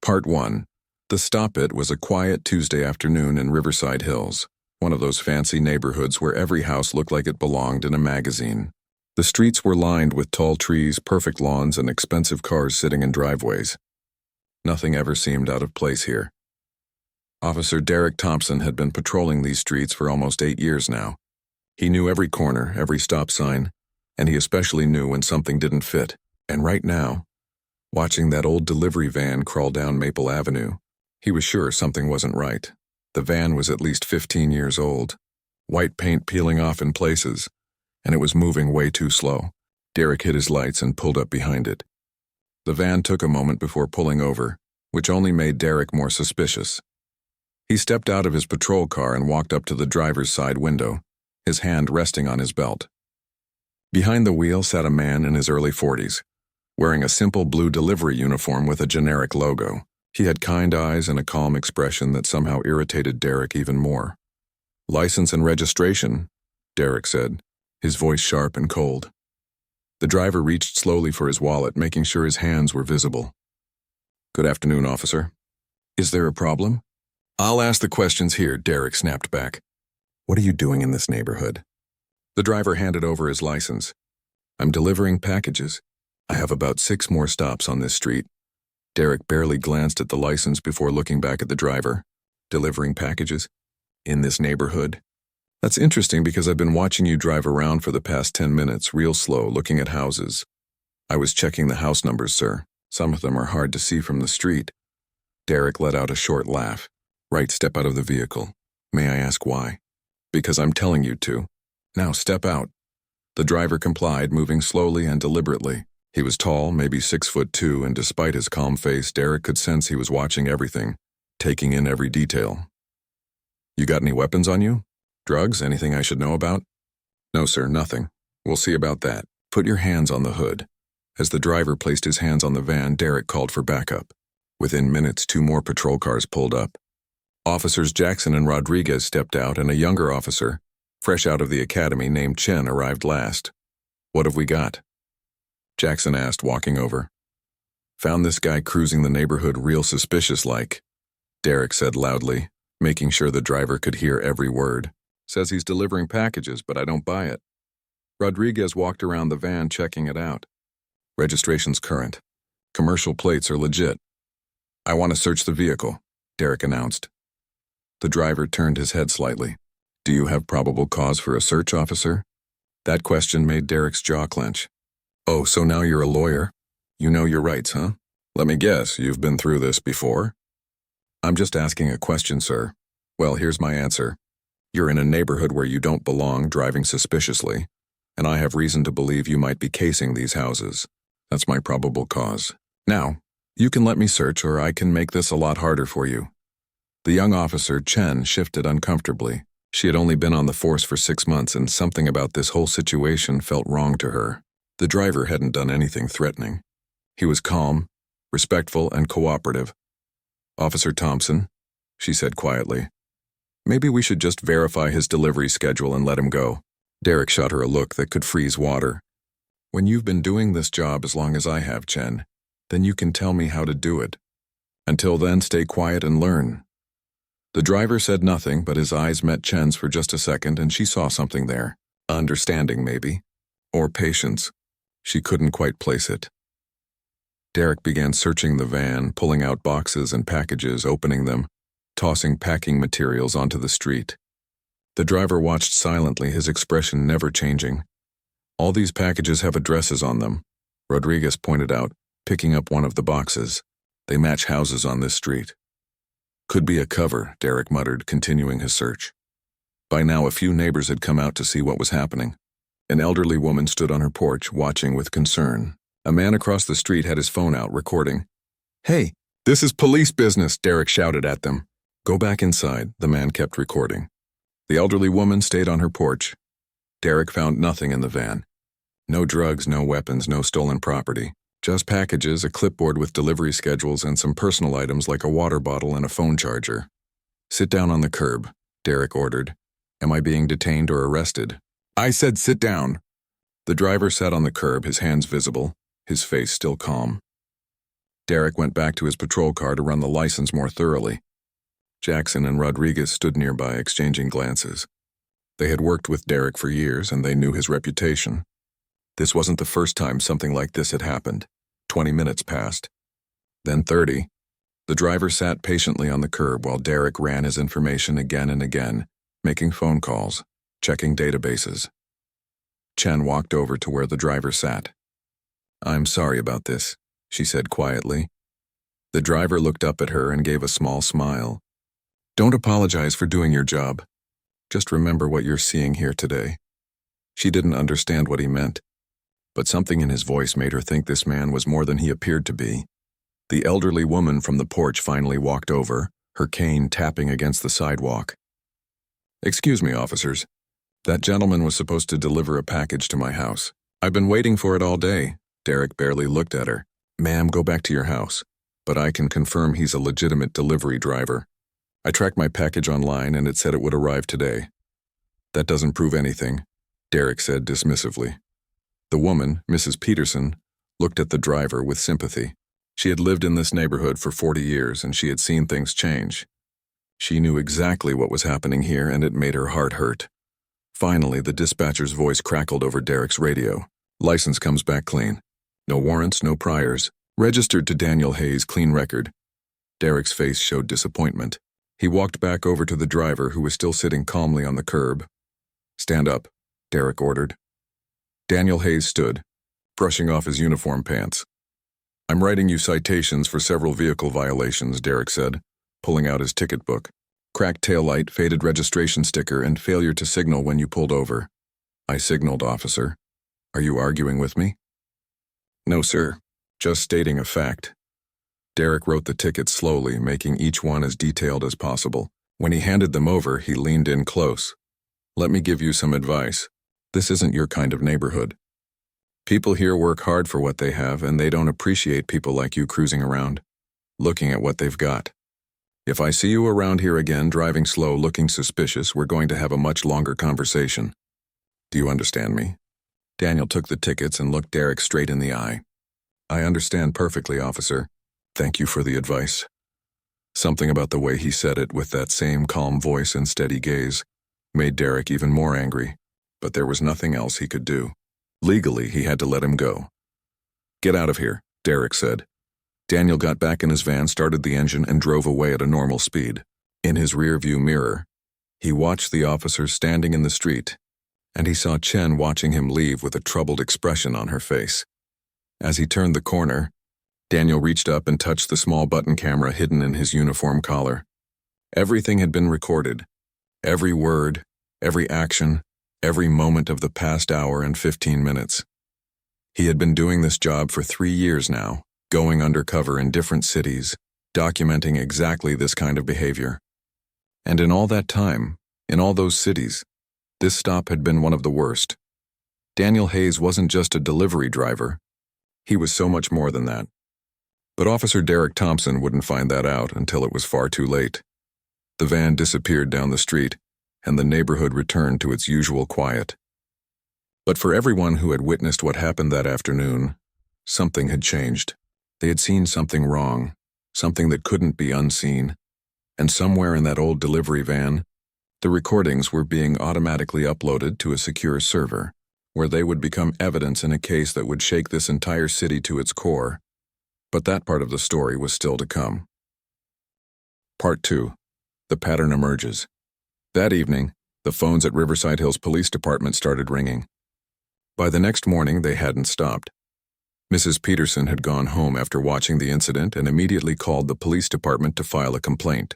Part 1. The Stop It was a quiet Tuesday afternoon in Riverside Hills, one of those fancy neighborhoods where every house looked like it belonged in a magazine. The streets were lined with tall trees, perfect lawns, and expensive cars sitting in driveways. Nothing ever seemed out of place here. Officer Derek Thompson had been patrolling these streets for almost 8 years now. He knew every corner, every stop sign, and he especially knew when something didn't fit. And right now, watching that old delivery van crawl down Maple Avenue, he was sure something wasn't right. The van was at least 15 years old, white paint peeling off in places, and it was moving way too slow. Derek hit his lights and pulled up behind it. The van took a moment before pulling over, which only made Derek more suspicious. He stepped out of his patrol car and walked up to the driver's side window, his hand resting on his belt. Behind the wheel sat a man in his early 40s, wearing a simple blue delivery uniform with a generic logo. He had kind eyes and a calm expression that somehow irritated Derek even more. "License and registration," Derek said, his voice sharp and cold. The driver reached slowly for his wallet, making sure his hands were visible. "Good afternoon, officer. Is there a problem?" "I'll ask the questions here," Derek snapped back. "What are you doing in this neighborhood?" The driver handed over his license. "I'm delivering packages. I have about 6 more stops on this street." Derek barely glanced at the license before looking back at the driver. "Delivering packages? In this neighborhood? That's interesting because I've been watching you drive around for the past 10 minutes, real slow, looking at houses." "I was checking the house numbers, sir. Some of them are hard to see from the street." Derek let out a short laugh. "Right, step out of the vehicle. May I ask why?" "Because I'm telling you to. Now step out." The driver complied, moving slowly and deliberately. He was tall, maybe 6'2", and despite his calm face, Derek could sense he was watching everything, taking in every detail. "You got any weapons on you? Drugs? Anything I should know about?" "No, sir, nothing. We'll see about that. Put your hands on the hood." As the driver placed his hands on the van, Derek called for backup. Within minutes, 2 more patrol cars pulled up. Officers Jackson and Rodriguez stepped out, and a younger officer, fresh out of the academy, named Chen, arrived last. "What have we got?" Jackson asked, walking over. "Found this guy cruising the neighborhood real suspicious-like," Derek said loudly, making sure the driver could hear every word. "Says he's delivering packages, but I don't buy it." Rodriguez walked around the van, checking it out. "Registration's current. Commercial plates are legit." "I want to search the vehicle," Derek announced. The driver turned his head slightly. "Do you have probable cause for a search, officer?" That question made Derek's jaw clench. "Oh, so now you're a lawyer? You know your rights, huh? Let me guess, you've been through this before?" "I'm just asking a question, sir." "Well, here's my answer. You're in a neighborhood where you don't belong, driving suspiciously, and I have reason to believe you might be casing these houses. That's my probable cause. Now, you can let me search, or I can make this a lot harder for you." The young officer, Chen, shifted uncomfortably. She had only been on the force for 6 months, and something about this whole situation felt wrong to her. The driver hadn't done anything threatening. He was calm, respectful, and cooperative. "Officer Thompson," she said quietly, "maybe we should just verify his delivery schedule and let him go." Derek shot her a look that could freeze water. "When you've been doing this job as long as I have, Chen, then you can tell me how to do it. Until then, stay quiet and learn." The driver said nothing, but his eyes met Chen's for just a second, and she saw something there. Understanding, maybe. Or patience. She couldn't quite place it. Derek began searching the van, pulling out boxes and packages, opening them, tossing packing materials onto the street. The driver watched silently, his expression never changing. "All these packages have addresses on them," Rodriguez pointed out, picking up one of the boxes. "They match houses on this street." "Could be a cover," Derek muttered, continuing his search. By now, a few neighbors had come out to see what was happening. An elderly woman stood on her porch, watching with concern. A man across the street had his phone out, recording. "Hey, this is police business," Derek shouted at them. "Go back inside," the man kept recording. The elderly woman stayed on her porch. Derek found nothing in the van. No drugs, no weapons, no stolen property. Just packages, a clipboard with delivery schedules, and some personal items like a water bottle and a phone charger. "Sit down on the curb," Derek ordered. "Am I being detained or arrested?" "I said sit down." The driver sat on the curb, his hands visible, his face still calm. Derek went back to his patrol car to run the license more thoroughly. Jackson and Rodriguez stood nearby, exchanging glances. They had worked with Derek for years, and they knew his reputation. This wasn't the first time something like this had happened. 20 minutes passed. Then 30. The driver sat patiently on the curb while Derek ran his information again and again, making phone calls, checking databases. Chen walked over to where the driver sat. "I'm sorry about this," she said quietly. The driver looked up at her and gave a small smile. "Don't apologize for doing your job. Just remember what you're seeing here today." She didn't understand what he meant, but something in his voice made her think this man was more than he appeared to be. The elderly woman from the porch finally walked over, her cane tapping against the sidewalk. "Excuse me, officers. That gentleman was supposed to deliver a package to my house. I've been waiting for it all day." Derek barely looked at her. "Ma'am, go back to your house. But I can confirm he's a legitimate delivery driver. I tracked my package online and it said it would arrive today." "That doesn't prove anything," Derek said dismissively. The woman, Mrs. Peterson, looked at the driver with sympathy. She had lived in this neighborhood for 40 years and she had seen things change. She knew exactly what was happening here and it made her heart hurt. Finally, the dispatcher's voice crackled over Derek's radio. "License comes back clean. No warrants, no priors. Registered to Daniel Hayes' clean record." Derek's face showed disappointment. He walked back over to the driver who was still sitting calmly on the curb. "Stand up," Derek ordered. Daniel Hayes stood, brushing off his uniform pants. "I'm writing you citations for several vehicle violations," Derek said, pulling out his ticket book. "Cracked taillight, faded registration sticker, and failure to signal when you pulled over." "I signaled, officer. Are you arguing with me?" "No, sir. Just stating a fact." Derek wrote the tickets slowly, making each one as detailed as possible. When he handed them over, he leaned in close. "Let me give you some advice. This isn't your kind of neighborhood. People here work hard for what they have, and they don't appreciate people like you cruising around, looking at what they've got. If I see you around here again, driving slow, looking suspicious, we're going to have a much longer conversation. Do you understand me?" Daniel took the tickets and looked Derek straight in the eye. "I understand perfectly, officer. Thank you for the advice." Something about the way he said it, with that same calm voice and steady gaze, made Derek even more angry, but there was nothing else he could do. Legally, he had to let him go. "Get out of here," Derek said. Daniel got back in his van, started the engine, and drove away at a normal speed. In his rearview mirror, he watched the officers standing in the street, and he saw Chen watching him leave with a troubled expression on her face. As he turned the corner, Daniel reached up and touched the small button camera hidden in his uniform collar. Everything had been recorded. Every word, every action, every moment of the past hour and 15 minutes. He had been doing this job for 3 years now, going undercover in different cities, documenting exactly this kind of behavior. And in all that time, in all those cities, this stop had been one of the worst. Daniel Hayes wasn't just a delivery driver. He was so much more than that. But Officer Derek Thompson wouldn't find that out until it was far too late. The van disappeared down the street, and the neighborhood returned to its usual quiet. But for everyone who had witnessed what happened that afternoon, something had changed. They had seen something wrong, something that couldn't be unseen, and somewhere in that old delivery van, the recordings were being automatically uploaded to a secure server, where they would become evidence in a case that would shake this entire city to its core. But that part of the story was still to come. Part 2. The pattern emerges. That evening, the phones at Riverside Hills Police Department started ringing. By the next morning, they hadn't stopped. Mrs. Peterson had gone home after watching the incident and immediately called the police department to file a complaint.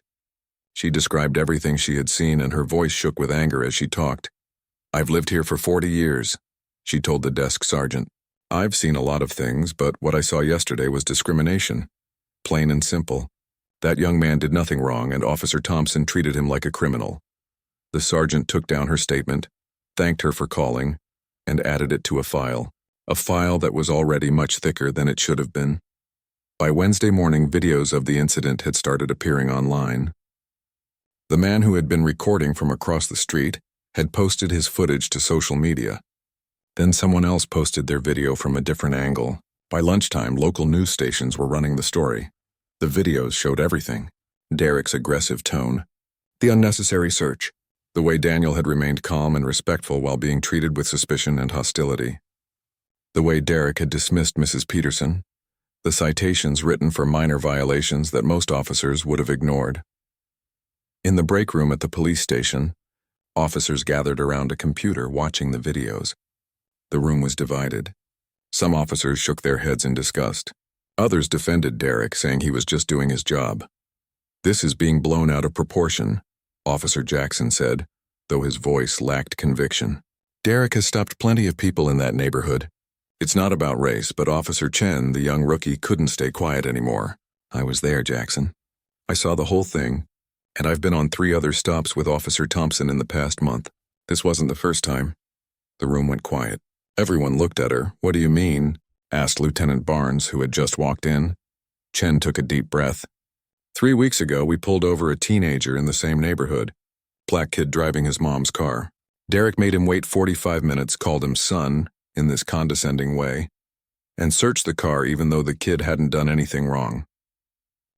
She described everything she had seen, and her voice shook with anger as she talked. "I've lived here for 40 years, she told the desk sergeant. "I've seen a lot of things, but what I saw yesterday was discrimination. Plain and simple. That young man did nothing wrong, and Officer Thompson treated him like a criminal." The sergeant took down her statement, thanked her for calling, and added it to a file that was already much thicker than it should have been. By Wednesday morning, videos of the incident had started appearing online. The man who had been recording from across the street had posted his footage to social media. Then someone else posted their video from a different angle, By lunchtime, local news stations were running the story. The videos showed everything. Derek's aggressive tone, the unnecessary search, the way Daniel had remained calm and respectful while being treated with suspicion and hostility, the way Derek had dismissed Mrs. Peterson, the citations written for minor violations that most officers would have ignored. In the break room at the police station, officers gathered around a computer watching the videos. The room was divided. Some officers shook their heads in disgust. Others defended Derek, saying he was just doing his job. "This is being blown out of proportion," Officer Jackson said, though his voice lacked conviction. "Derek has stopped plenty of people in that neighborhood. It's not about race, but Officer Chen, the young rookie, couldn't stay quiet anymore. I was there, Jackson. I saw the whole thing, and I've been on 3 other stops with Officer Thompson in the past month. This wasn't the first time." The room went quiet. Everyone looked at her. "What do you mean?" asked Lieutenant Barnes, who had just walked in. Chen took a deep breath. 3 weeks ago, we pulled over a teenager in the same neighborhood. Black kid driving his mom's car. Derek made him wait 45 minutes, called him son in this condescending way, and searched the car even though the kid hadn't done anything wrong.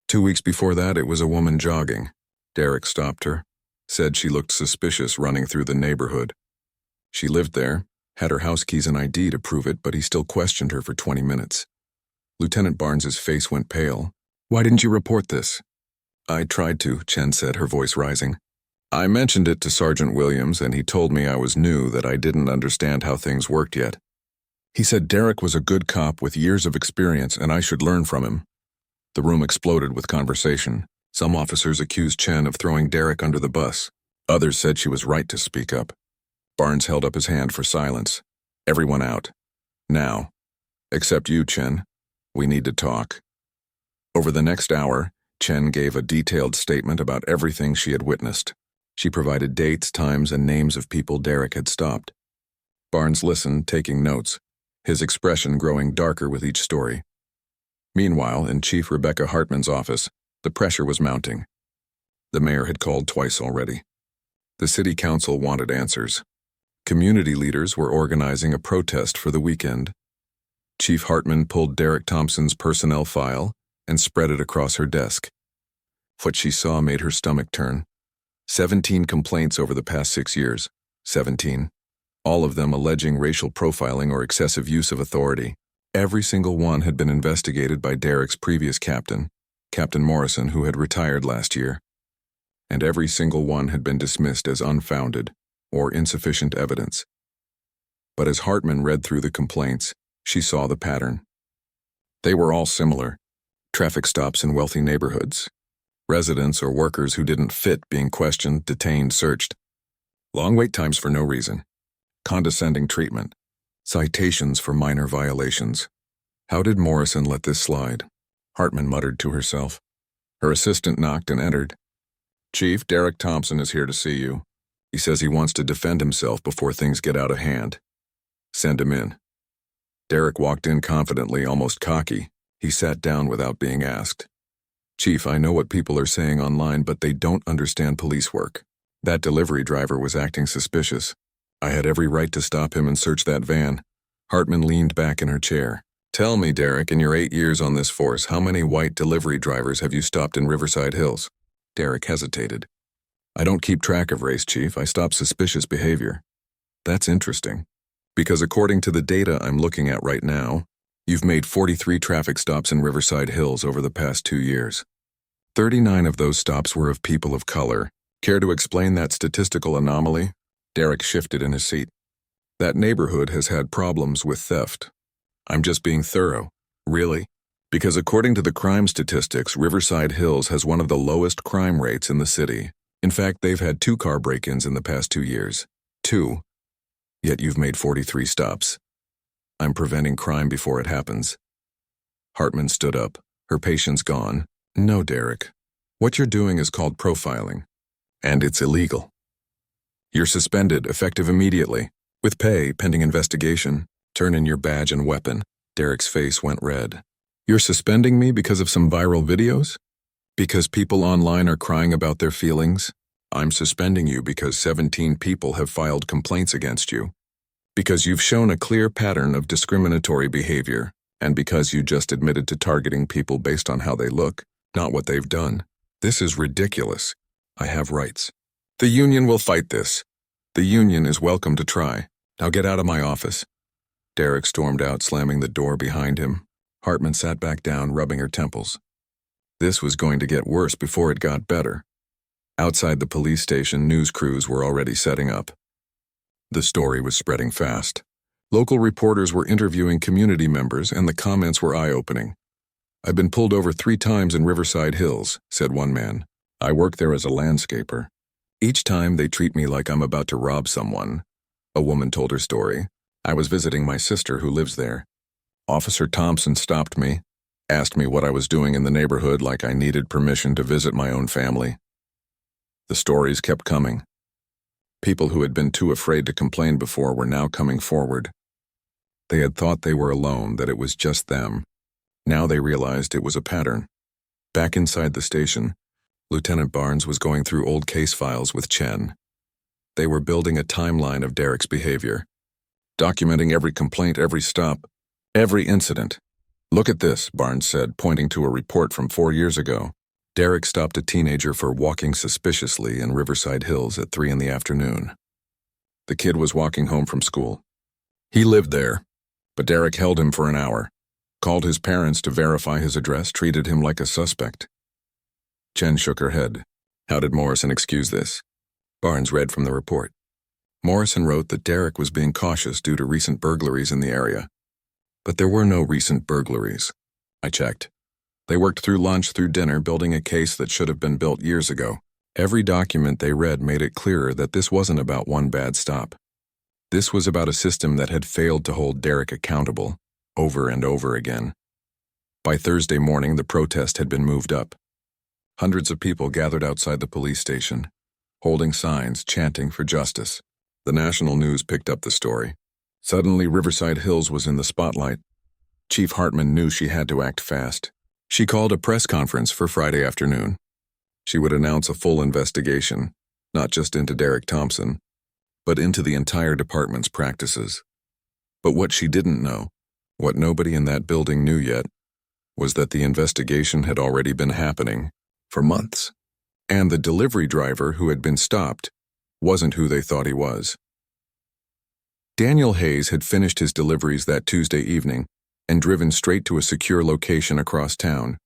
2 weeks before that, it was a woman jogging. Derek stopped her, said she looked suspicious running through the neighborhood. She lived there, had her house keys and ID to prove it, but he still questioned her for 20 minutes. Lieutenant Barnes's face went pale. "Why didn't you report this?" "I tried to," Chen said, her voice rising. "I mentioned it to Sergeant Williams, and he told me I was new, that I didn't understand how things worked yet. He said Derek was a good cop with years of experience and I should learn from him." The room exploded with conversation. Some officers accused Chen of throwing Derek under the bus. Others said she was right to speak up. Barnes held up his hand for silence. "Everyone out. Now. Except you, Chen. We need to talk." Over the next hour, Chen gave a detailed statement about everything she had witnessed. She provided dates, times, and names of people Derek had stopped. Barnes listened, taking notes, his expression growing darker with each story. Meanwhile, in Chief Rebecca Hartman's office, the pressure was mounting. The mayor had called twice already. The city council wanted answers. Community leaders were organizing a protest for the weekend. Chief Hartman pulled Derek Thompson's personnel file and spread it across her desk. What she saw made her stomach turn. 17 complaints over the past 6 years. 17. All of them alleging racial profiling or excessive use of authority. Every single one had been investigated by Derek's previous captain, Captain Morrison, who had retired last year. And every single one had been dismissed as unfounded or insufficient evidence. But as Hartman read through the complaints, she saw the pattern. They were all similar. Traffic stops in wealthy neighborhoods. Residents or workers who didn't fit being questioned, detained, searched. Long wait times for no reason. Condescending treatment. Citations for minor violations. How did Morrison let this slide? Hartman muttered to herself. Her assistant knocked and entered. "Chief, Derek Thompson is here to see you. He says he wants to defend himself before things get out of hand." "Send him in." Derek walked in confidently, almost cocky. He sat down without being asked. "Chief, I know what people are saying online, but they don't understand police work. That delivery driver was acting suspicious. I had every right to stop him and search that van." Hartman leaned back in her chair. "Tell me, Derek, in your 8 years on this force, how many white delivery drivers have you stopped in Riverside Hills?" Derek hesitated. "I don't keep track of race, Chief. I stop suspicious behavior." "That's interesting. Because according to the data I'm looking at right now, you've made 43 traffic stops in Riverside Hills over the past 2 years. 39 of those stops were of people of color. Care to explain that statistical anomaly?" Derek shifted in his seat. "That neighborhood has had problems with theft." "I'm just being thorough." "Really?" "Because according to the crime statistics, Riverside Hills has one of the lowest crime rates in the city. In fact, they've had 2 car break-ins in the past 2 years. 2. Yet you've made 43 stops. I'm preventing crime before it happens." Hartman stood up, her patience gone. "No, Derek. What you're doing is called profiling. And it's illegal. You're suspended, effective immediately. With pay, pending investigation. Turn in your badge and weapon." Derek's face went red. "You're suspending me because of some viral videos? Because people online are crying about their feelings? I'm suspending you because 17 people have filed complaints against you. Because you've shown a clear pattern of discriminatory behavior. And because you just admitted to targeting people based on how they look, not what they've done. This is ridiculous. I have rights. The union will fight this. The union is welcome to try. Now get out of my office. Derek stormed out, slamming the door behind him. Hartman sat back down, rubbing her temples. This was going to get worse before it got better. Outside the police station, news crews were already setting up. The story was spreading fast. Local reporters were interviewing community members, and the comments were eye-opening. "I've been pulled over 3 times in Riverside Hills," said one man. "I work there as a landscaper. Each time they treat me like I'm about to rob someone." A woman told her story. "I was visiting my sister who lives there. Officer Thompson stopped me, asked me what I was doing in the neighborhood like I needed permission to visit my own family." The stories kept coming. People who had been too afraid to complain before were now coming forward. They had thought they were alone, that it was just them. Now they realized it was a pattern. Back inside the station, Lieutenant Barnes was going through old case files with Chen. They were building a timeline of Derek's behavior, documenting every complaint, every stop, every incident. "Look at this," Barnes said, pointing to a report from 4 years ago. Derek stopped a teenager for walking suspiciously in Riverside Hills at 3 in the afternoon. The kid was walking home from school. He lived there, but Derek held him for an hour, called his parents to verify his address, treated him like a suspect. Chen shook her head. "How did Morrison excuse this?" Barnes read from the report. Morrison wrote that Derek was being cautious due to recent burglaries in the area. But there were no recent burglaries. I checked. They worked through lunch, through dinner, building a case that should have been built years ago. Every document they read made it clearer that this wasn't about one bad stop. This was about a system that had failed to hold Derek accountable, over and over again. By Thursday morning, the protest had been moved up. Hundreds of people gathered outside the police station, holding signs, chanting for justice. The national news picked up the story. Suddenly, Riverside Hills was in the spotlight. Chief Hartman knew she had to act fast. She called a press conference for Friday afternoon. She would announce a full investigation, not just into Derek Thompson, but into the entire department's practices. But what she didn't know, what nobody in that building knew yet, was that the investigation had already been happening for months. And the delivery driver who had been stopped wasn't who they thought he was. Daniel Hayes had finished his deliveries that Tuesday evening and driven straight to a secure location across town.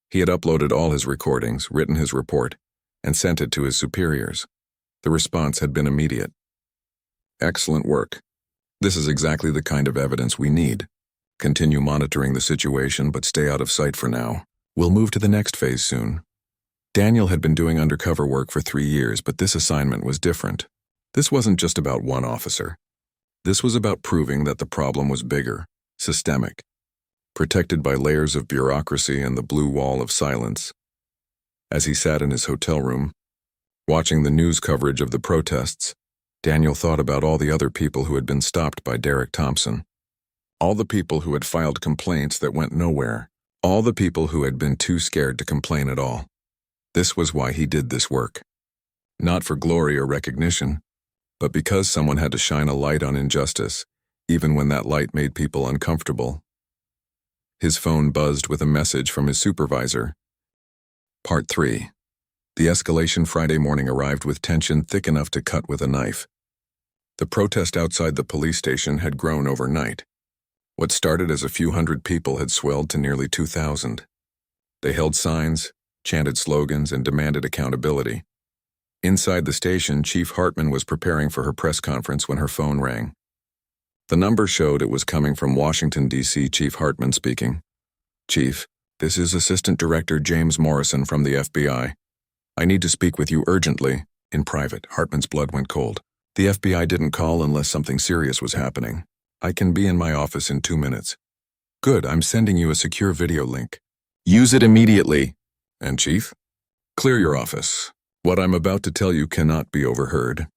He had uploaded all his recordings, written his report, and sent it to his superiors. The response had been immediate. "Excellent work. This is exactly the kind of evidence we need. Continue monitoring the situation, but stay out of sight for now. We'll move to the next phase soon." Daniel had been doing undercover work for 3 years, but this assignment was different. This wasn't just about one officer. This was about proving that the problem was bigger, systemic, protected by layers of bureaucracy and the blue wall of silence. As he sat in his hotel room, watching the news coverage of the protests, Daniel thought about all the other people who had been stopped by Derek Thompson. All the people who had filed complaints that went nowhere. All the people who had been too scared to complain at all. This was why he did this work. Not for glory or recognition, but because someone had to shine a light on injustice, even when that light made people uncomfortable. His phone buzzed with a message from his supervisor. Part 3. The escalation Friday morning arrived with tension thick enough to cut with a knife. The protest outside the police station had grown overnight. What started as a few hundred people had swelled to nearly 2,000. They held signs, chanted slogans, and demanded accountability. Inside the station, Chief Hartman was preparing for her press conference when her phone rang. The number showed it was coming from Washington, D.C. Chief Hartman speaking. "Chief, this is Assistant Director James Morrison from the FBI. I need to speak with you urgently." In private, Hartman's blood went cold. "The FBI didn't call unless something serious was happening. I can be in my office in 2 minutes." "Good, I'm sending you a secure video link. Use it immediately." "And Chief?" "Clear your office. What I'm about to tell you cannot be overheard."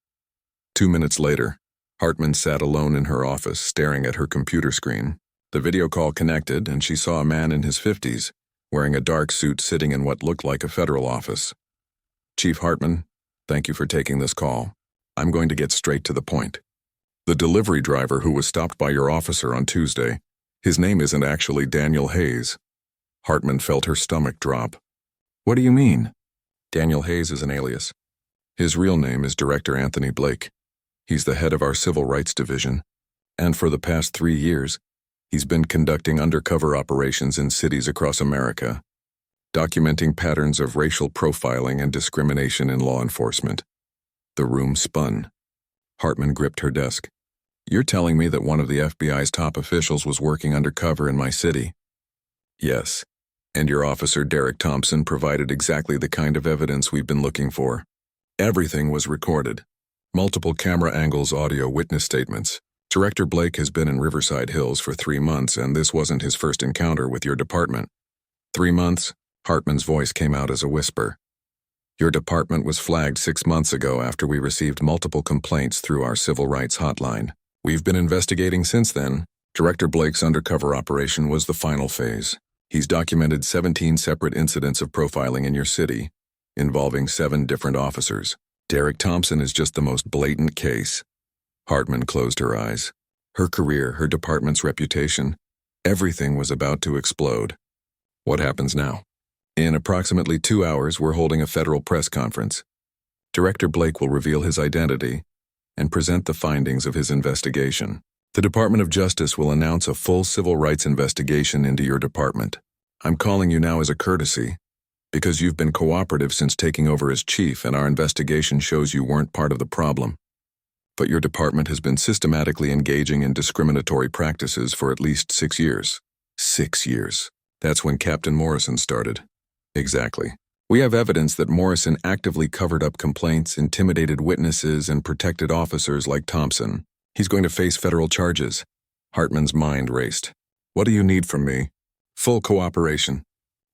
2 minutes later, Hartman sat alone in her office, staring at her computer screen. The video call connected, and she saw a man in his 50s, wearing a dark suit sitting in what looked like a federal office. "Chief Hartman, thank you for taking this call. I'm going to get straight to the point. The delivery driver who was stopped by your officer on Tuesday, His name isn't actually Daniel Hayes. Hartman felt her stomach drop. What do you mean? Daniel Hayes is an alias. His real name is Director Anthony Blake. He's the head of our Civil Rights Division, and for the past 3 years, he's been conducting undercover operations in cities across America, documenting patterns of racial profiling and discrimination in law enforcement. The room spun. Hartman gripped her desk. You're telling me that one of the FBI's top officials was working undercover in my city? Yes, and your officer Derek Thompson provided exactly the kind of evidence we've been looking for. Everything was recorded. Multiple camera angles, audio, witness statements. Director Blake has been in Riverside Hills for 3 months, and this wasn't his first encounter with your department. 3 months? Hartman's voice came out as a whisper. Your department was flagged 6 months ago after we received multiple complaints through our civil rights hotline. We've been investigating since then. Director Blake's undercover operation was the final phase. He's documented 17 separate incidents of profiling in your city, involving 7 different officers. Derek Thompson is just the most blatant case. Hartman closed her eyes. Her career, her department's reputation, everything was about to explode. What happens now? In approximately 2 hours, we're holding a federal press conference. Director Blake will reveal his identity and present the findings of his investigation. The Department of Justice will announce a full civil rights investigation into your department. I'm calling you now as a courtesy, because you've been cooperative since taking over as chief, and our investigation shows you weren't part of the problem. But your department has been systematically engaging in discriminatory practices for at least 6 years. 6 years. That's when Captain Morrison started. Exactly. We have evidence that Morrison actively covered up complaints, intimidated witnesses, and protected officers like Thompson. He's going to face federal charges. Hartman's mind raced. What do you need from me? Full cooperation.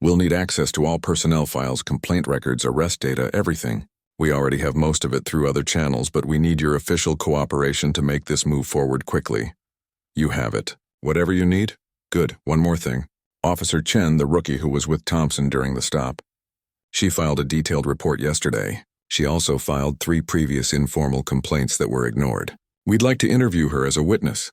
We'll need access to all personnel files, complaint records, arrest data, everything. We already have most of it through other channels, but we need your official cooperation to make this move forward quickly. You have it. Whatever you need? Good. One more thing. Officer Chen, the rookie who was with Thompson during the stop. She filed a detailed report yesterday. She also filed 3 previous informal complaints that were ignored. We'd like to interview her as a witness.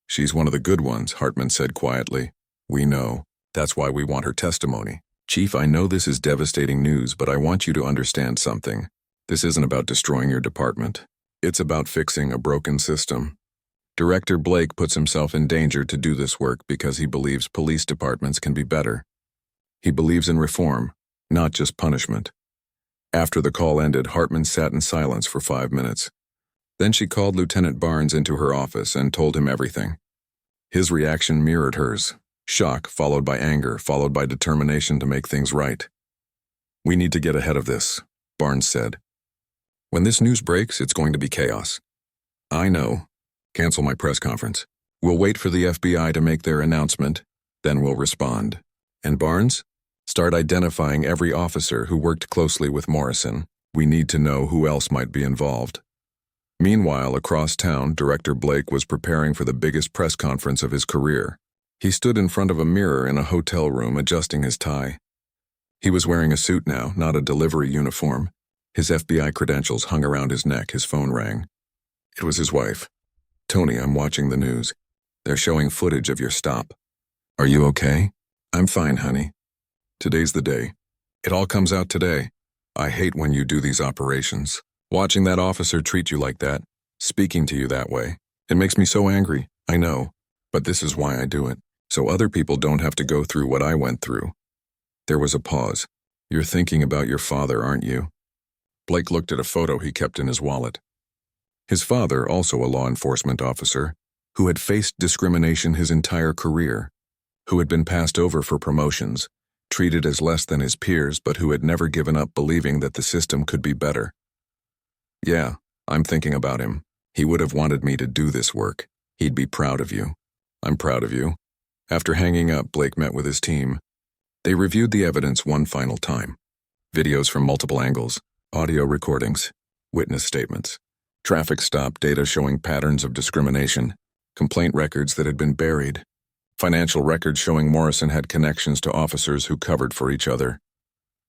She's one of the good ones, Hartman said quietly. We know. That's why we want her testimony. Chief, I know this is devastating news, but I want you to understand something. This isn't about destroying your department. It's about fixing a broken system. Director Blake puts himself in danger to do this work because he believes police departments can be better. He believes in reform, not just punishment. After the call ended, Hartman sat in silence for 5 minutes. Then she called Lieutenant Barnes into her office and told him everything. His reaction mirrored hers. Shock, followed by anger, followed by determination to make things right. We need to get ahead of this, Barnes said. When this news breaks, it's going to be chaos. I know. Cancel my press conference. We'll wait for the FBI to make their announcement, then we'll respond. And Barnes? Start identifying every officer who worked closely with Morrison. We need to know who else might be involved. Meanwhile, across town, Director Blake was preparing for the biggest press conference of his career. He stood in front of a mirror in a hotel room, adjusting his tie. He was wearing a suit now, not a delivery uniform. His FBI credentials hung around his neck. His phone rang. It was his wife. Tony, I'm watching the news. They're showing footage of your stop. Are you okay? I'm fine, honey. Today's the day. It all comes out today. I hate when you do these operations. Watching that officer treat you like that, speaking to you that way, it makes me so angry. I know, but this is why I do it. So other people don't have to go through what I went through. There was a pause. You're thinking about your father, aren't you? Blake looked at a photo he kept in his wallet. His father, also a law enforcement officer, who had faced discrimination his entire career, who had been passed over for promotions, treated as less than his peers, but who had never given up believing that the system could be better. Yeah, I'm thinking about him. He would have wanted me to do this work. He'd be proud of you. I'm proud of you. After hanging up, Blake met with his team. They reviewed the evidence one final time. Videos from multiple angles, audio recordings, witness statements, traffic stop data showing patterns of discrimination, complaint records that had been buried, financial records showing Morrison had connections to officers who covered for each other.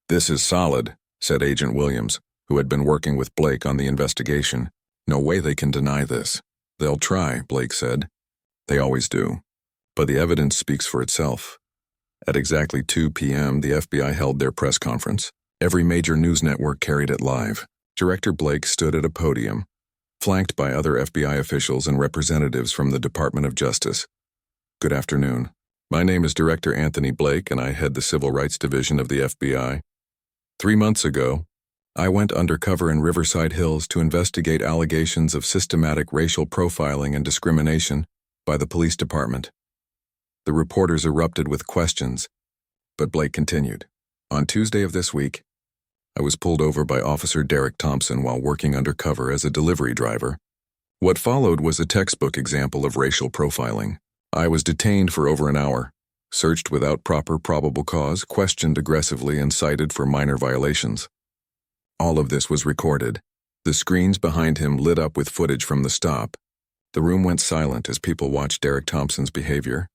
This is solid, said Agent Williams, who had been working with Blake on the investigation. No way they can deny this. They'll try, Blake said. They always do. But the evidence speaks for itself. At exactly 2 p.m., the FBI held their press conference. Every major news network carried it live. Director Blake stood at a podium, flanked by other FBI officials and representatives from the Department of Justice. Good afternoon. My name is Director Anthony Blake, and I head the Civil Rights Division of the FBI. 3 months ago, I went undercover in Riverside Hills to investigate allegations of systematic racial profiling and discrimination by the police department. The reporters erupted with questions, but Blake continued. On Tuesday of this week, I was pulled over by Officer Derek Thompson while working undercover as a delivery driver. What followed was a textbook example of racial profiling. I was detained for over an hour, searched without proper probable cause, questioned aggressively, and cited for minor violations. All of this was recorded. The screens behind him lit up with footage from the stop. The room went silent as people watched Derek Thompson's behavior,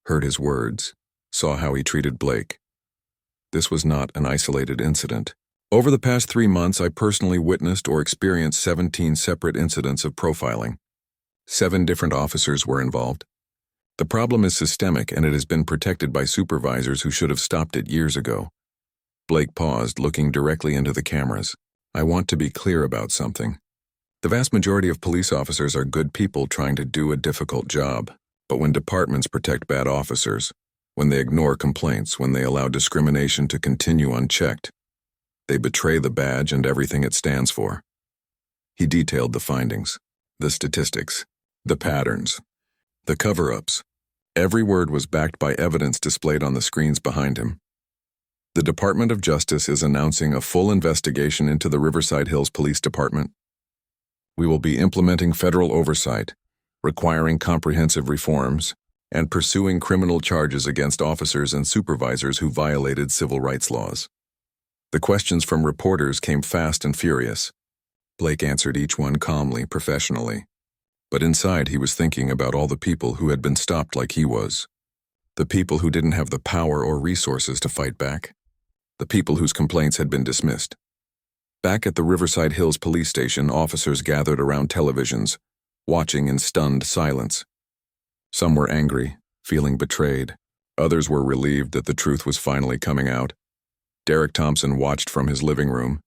heard his words, saw how he treated Blake. This was not an isolated incident. Over the past 3 months, I personally witnessed or experienced 17 separate incidents of profiling. 7 different officers were involved. The problem is systemic, and it has been protected by supervisors who should have stopped it years ago. Blake paused, looking directly into the cameras. I want to be clear about something. The vast majority of police officers are good people trying to do a difficult job. But when departments protect bad officers, when they ignore complaints, when they allow discrimination to continue unchecked, they betray the badge and everything it stands for. He detailed the findings, the statistics, the patterns, the cover-ups. Every word was backed by evidence displayed on the screens behind him. The Department of Justice is announcing a full investigation into the Riverside Hills Police Department. We will be implementing federal oversight, requiring comprehensive reforms, and pursuing criminal charges against officers and supervisors who violated civil rights laws. The questions from reporters came fast and furious. Blake answered each one calmly, professionally. But inside he was thinking about all the people who had been stopped like he was. The people who didn't have the power or resources to fight back. The people whose complaints had been dismissed. Back at the Riverside Hills police station, officers gathered around televisions, watching in stunned silence. Some were angry, feeling betrayed. Others were relieved that the truth was finally coming out. Derek Thompson watched from his living room,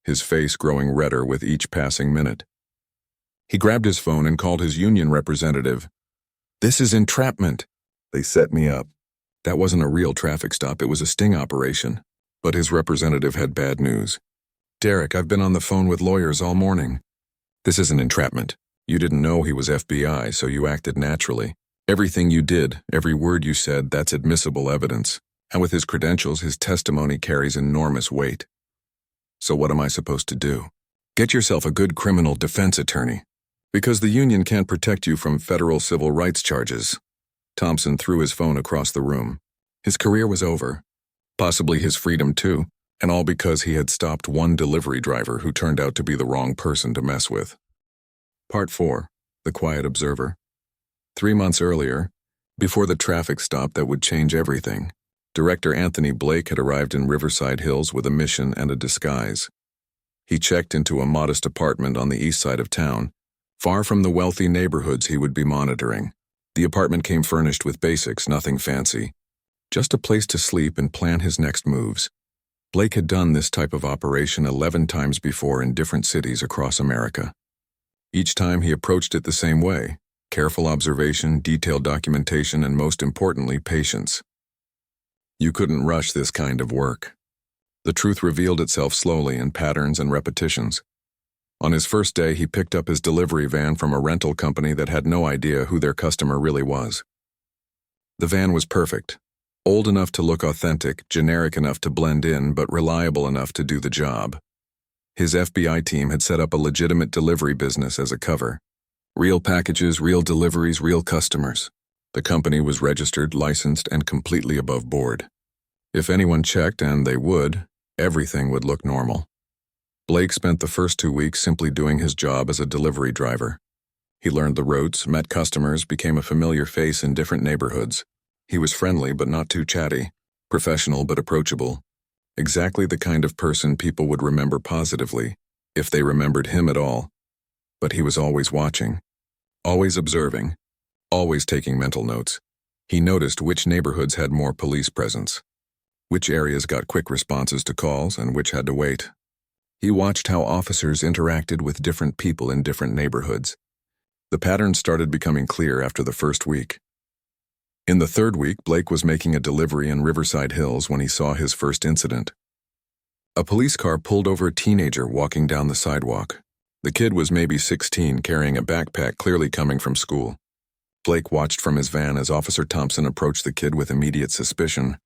his face growing redder with each passing minute. He grabbed his phone and called his union representative. "This is entrapment. They set me up." That wasn't a real traffic stop, it was a sting operation. But his representative had bad news. "Derek, I've been on the phone with lawyers all morning. This isn't entrapment. You didn't know he was FBI, so you acted naturally. Everything you did, every word you said, that's admissible evidence. And with his credentials, his testimony carries enormous weight. So what am I supposed to do? Get yourself a good criminal defense attorney. Because the union can't protect you from federal civil rights charges." Thompson threw his phone across the room. His career was over. Possibly his freedom too, and all because he had stopped one delivery driver who turned out to be the wrong person to mess with. Part 4. The Quiet Observer. 3 months earlier, before the traffic stop that would change everything, Director Anthony Blake had arrived in Riverside Hills with a mission and a disguise. He checked into a modest apartment on the east side of town, far from the wealthy neighborhoods he would be monitoring. The apartment came furnished with basics, nothing fancy. Just a place to sleep and plan his next moves. Blake had done this type of operation 11 times before in different cities across America. Each time he approached it the same way: careful observation, detailed documentation, and most importantly, patience. You couldn't rush this kind of work. The truth revealed itself slowly in patterns and repetitions. On his first day, he picked up his delivery van from a rental company that had no idea who their customer really was. The van was perfect. Old enough to look authentic, generic enough to blend in, but reliable enough to do the job. His FBI team had set up a legitimate delivery business as a cover. Real packages, real deliveries, real customers. The company was registered, licensed, and completely above board. If anyone checked, and they would, everything would look normal. Blake spent the first 2 weeks simply doing his job as a delivery driver. He learned the routes, met customers, became a familiar face in different neighborhoods. He was friendly but not too chatty, professional but approachable. Exactly the kind of person people would remember positively, if they remembered him at all. But he was always watching, always observing, always taking mental notes. He noticed which neighborhoods had more police presence, which areas got quick responses to calls, and which had to wait. He watched how officers interacted with different people in different neighborhoods. The patterns started becoming clear after the first week. In the third week, Blake was making a delivery in Riverside Hills when he saw his first incident. A police car pulled over a teenager walking down the sidewalk. The kid was maybe 16, carrying a backpack clearly coming from school. Blake watched from his van as Officer Thompson approached the kid with immediate suspicion.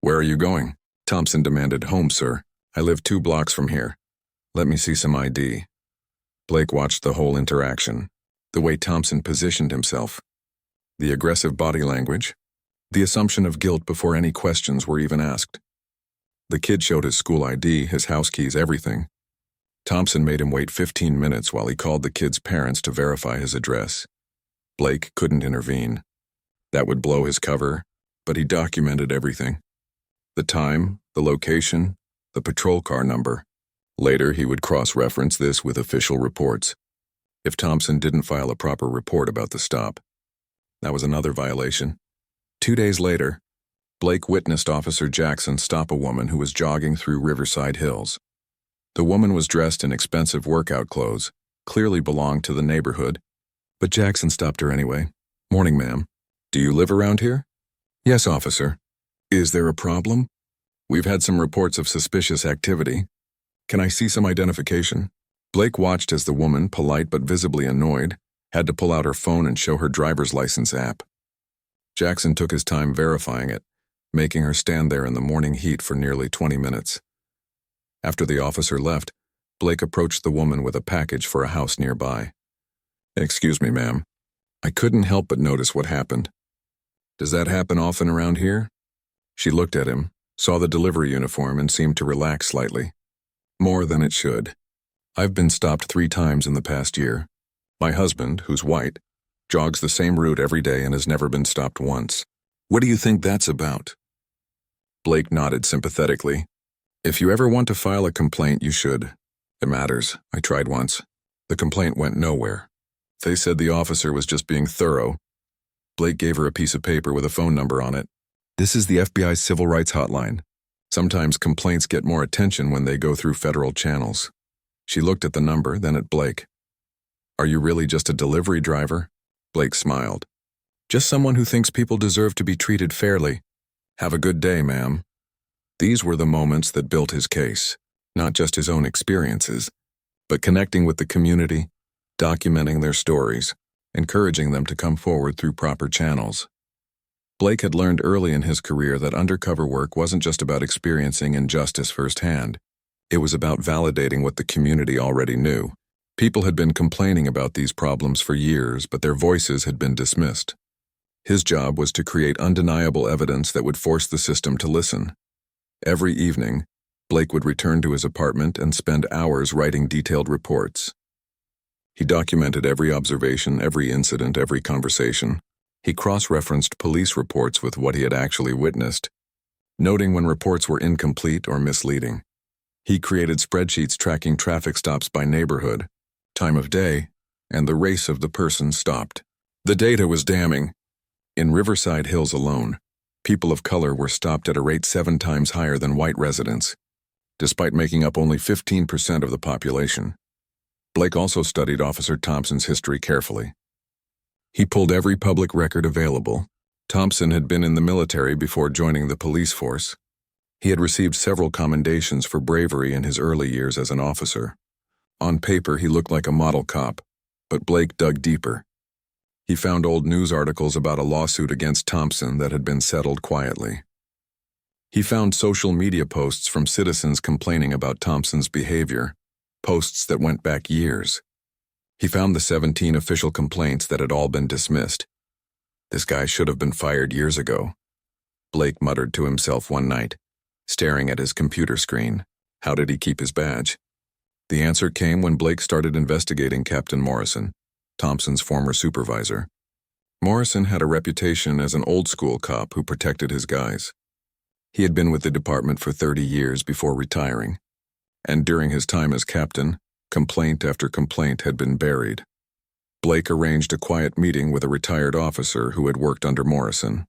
"Where are you going?" Thompson demanded. "Home, sir. I live 2 blocks from here. Let me see some ID." Blake watched the whole interaction. The way Thompson positioned himself, the aggressive body language, the assumption of guilt before any questions were even asked. The kid showed his school ID, his house keys, everything. Thompson made him wait 15 minutes while he called the kid's parents to verify his address. Blake couldn't intervene. That would blow his cover, but he documented everything. The time, the location, the patrol car number. Later, he would cross-reference this with official reports. If Thompson didn't file a proper report about the stop, that was another violation. 2 days later, Blake witnessed Officer Jackson stop a woman who was jogging through Riverside Hills. The woman was dressed in expensive workout clothes, clearly belonged to the neighborhood, but Jackson stopped her anyway. "Morning, ma'am. Do you live around here?" "Yes, officer." "Is there a problem?" "We've had some reports of suspicious activity. Can I see some identification?" Blake watched as the woman, polite but visibly annoyed, had to pull out her phone and show her driver's license app. Jackson took his time verifying it, making her stand there in the morning heat for nearly 20 minutes. After the officer left, Blake approached the woman with a package for a house nearby. "Excuse me, ma'am. I couldn't help but notice what happened. Does that happen often around here?" She looked at him, saw the delivery uniform, and seemed to relax slightly. "More than it should. I've been stopped 3 times in the past year. My husband, who's white, jogs the same route every day and has never been stopped once. What do you think that's about?" Blake nodded sympathetically. "If you ever want to file a complaint, you should. It matters. I tried once. The complaint went nowhere. They said the officer was just being thorough." Blake gave her a piece of paper with a phone number on it. "This is the FBI's Civil Rights Hotline. Sometimes complaints get more attention when they go through federal channels." She looked at the number, then at Blake. "Are you really just a delivery driver?" Blake smiled. "Just someone who thinks people deserve to be treated fairly. Have a good day, ma'am." These were the moments that built his case, not just his own experiences, but connecting with the community, documenting their stories, encouraging them to come forward through proper channels. Blake had learned early in his career that undercover work wasn't just about experiencing injustice firsthand. It was about validating what the community already knew. People had been complaining about these problems for years, but their voices had been dismissed. His job was to create undeniable evidence that would force the system to listen. Every evening, Blake would return to his apartment and spend hours writing detailed reports. He documented every observation, every incident, every conversation. He cross-referenced police reports with what he had actually witnessed, noting when reports were incomplete or misleading. He created spreadsheets tracking traffic stops by neighborhood, time of day, and the race of the person stopped. The data was damning. In Riverside Hills alone, people of color were stopped at a rate 7 times higher than white residents, despite making up only 15% of the population. Blake also studied Officer Thompson's history carefully. He pulled every public record available. Thompson had been in the military before joining the police force. He had received several commendations for bravery in his early years as an officer. On paper, he looked like a model cop, but Blake dug deeper. He found old news articles about a lawsuit against Thompson that had been settled quietly. He found social media posts from citizens complaining about Thompson's behavior, posts that went back years. He found the 17 official complaints that had all been dismissed. This guy should have been fired years ago, Blake muttered to himself one night, staring at his computer screen. How did he keep his badge? The answer came when Blake started investigating Captain Morrison, Thompson's former supervisor. Morrison had a reputation as an old-school cop who protected his guys. He had been with the department for 30 years before retiring, and during his time as captain, complaint after complaint had been buried. Blake arranged a quiet meeting with a retired officer who had worked under Morrison.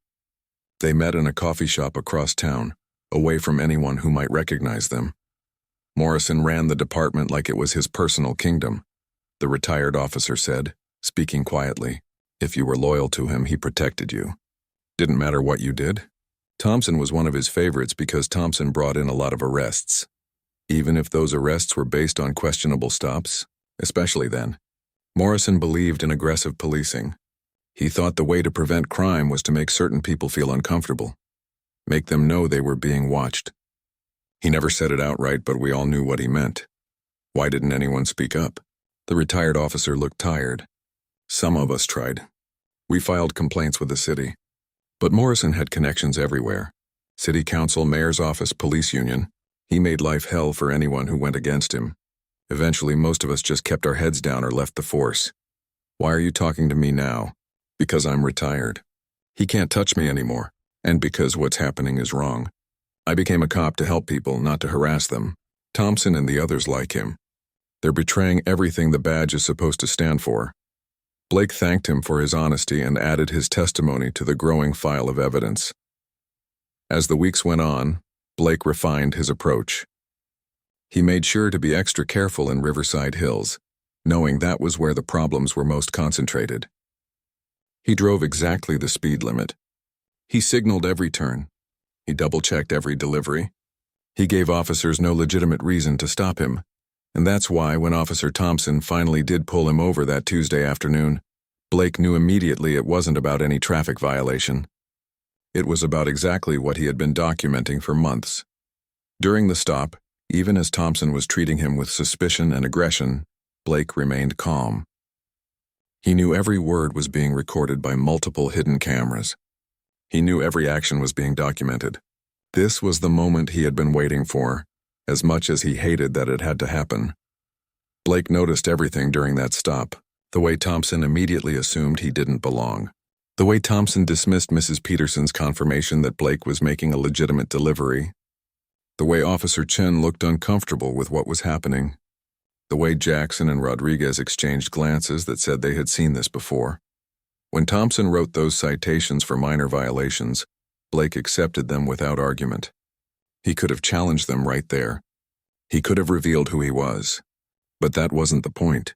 They met in a coffee shop across town, away from anyone who might recognize them. Morrison ran the department like it was his personal kingdom, the retired officer said, speaking quietly. If you were loyal to him, he protected you. Didn't matter what you did. Thompson was one of his favorites because Thompson brought in a lot of arrests. Even if those arrests were based on questionable stops, especially then. Morrison believed in aggressive policing. He thought the way to prevent crime was to make certain people feel uncomfortable, make them know they were being watched. He never said it outright, but we all knew what he meant. Why didn't anyone speak up? The retired officer looked tired. Some of us tried. We filed complaints with the city. But Morrison had connections everywhere. City council, mayor's office, police union. He made life hell for anyone who went against him. Eventually, most of us just kept our heads down or left the force. Why are you talking to me now? Because I'm retired. He can't touch me anymore, and because what's happening is wrong. I became a cop to help people, not to harass them. Thompson and the others like him. They're betraying everything the badge is supposed to stand for. Blake thanked him for his honesty and added his testimony to the growing file of evidence. As the weeks went on, Blake refined his approach. He made sure to be extra careful in Riverside Hills, knowing that was where the problems were most concentrated. He drove exactly the speed limit. He signaled every turn. He double-checked every delivery. He gave officers no legitimate reason to stop him, and that's why when Officer Thompson finally did pull him over that Tuesday afternoon, Blake knew immediately it wasn't about any traffic violation. It was about exactly what he had been documenting for months. During the stop, even as Thompson was treating him with suspicion and aggression, Blake remained calm. He knew every word was being recorded by multiple hidden cameras. He knew every action was being documented. This was the moment he had been waiting for, as much as he hated that it had to happen. Blake noticed everything during that stop, the way Thompson immediately assumed he didn't belong. The way Thompson dismissed Mrs. Peterson's confirmation that Blake was making a legitimate delivery. The way Officer Chen looked uncomfortable with what was happening. The way Jackson and Rodriguez exchanged glances that said they had seen this before. When Thompson wrote those citations for minor violations, Blake accepted them without argument. He could have challenged them right there. He could have revealed who he was. But that wasn't the point.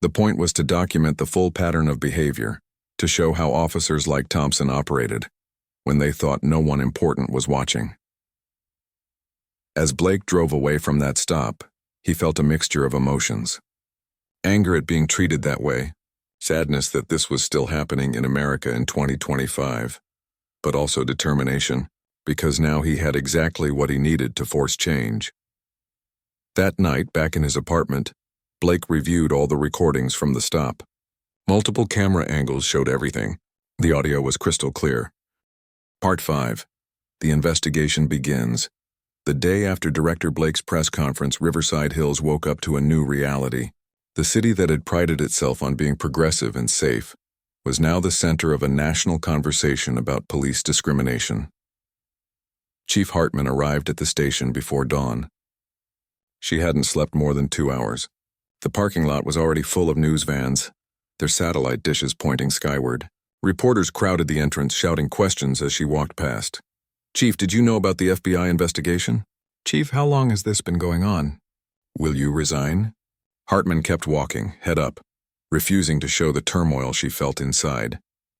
The point was to document the full pattern of behavior, to show how officers like Thompson operated, when they thought no one important was watching. As Blake drove away from that stop, he felt a mixture of emotions. Anger at being treated that way, sadness that this was still happening in America in 2025, but also determination, because now he had exactly what he needed to force change. That night, back in his apartment, Blake reviewed all the recordings from the stop. Multiple camera angles showed everything. The audio was crystal clear. Part 5. The investigation begins. The day after Director Blake's press conference, Riverside Hills woke up to a new reality. The city that had prided itself on being progressive and safe was now the center of a national conversation about police discrimination. Chief Hartman arrived at the station before dawn. She hadn't slept more than 2 hours. The parking lot was already full of news vans, their satellite dishes pointing skyward. Reporters crowded the entrance, shouting questions as she walked past. "Chief, did you know about the FBI investigation?" "Chief, how long has this been going on?" "Will you resign?" Hartman kept walking, head up, refusing to show the turmoil she felt inside.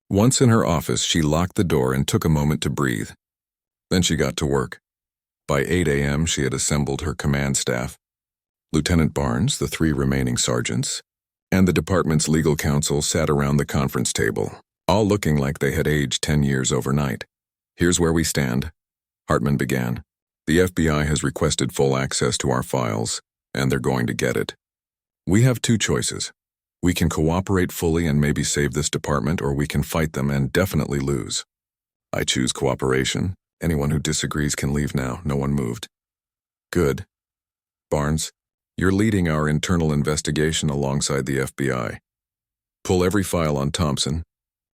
Once in her office, she locked the door and took a moment to breathe. Then she got to work. By 8 a.m., she had assembled her command staff. Lieutenant Barnes, the 3 remaining sergeants, and the department's legal counsel sat around the conference table, all looking like they had aged 10 years overnight. "Here's where we stand," Hartman began. "The FBI has requested full access to our files, and they're going to get it. We have 2 choices. We can cooperate fully and maybe save this department, or we can fight them and definitely lose. I choose cooperation. Anyone who disagrees can leave now." No one moved. "Good. Barnes, you're leading our internal investigation alongside the FBI. Pull every file on Thompson,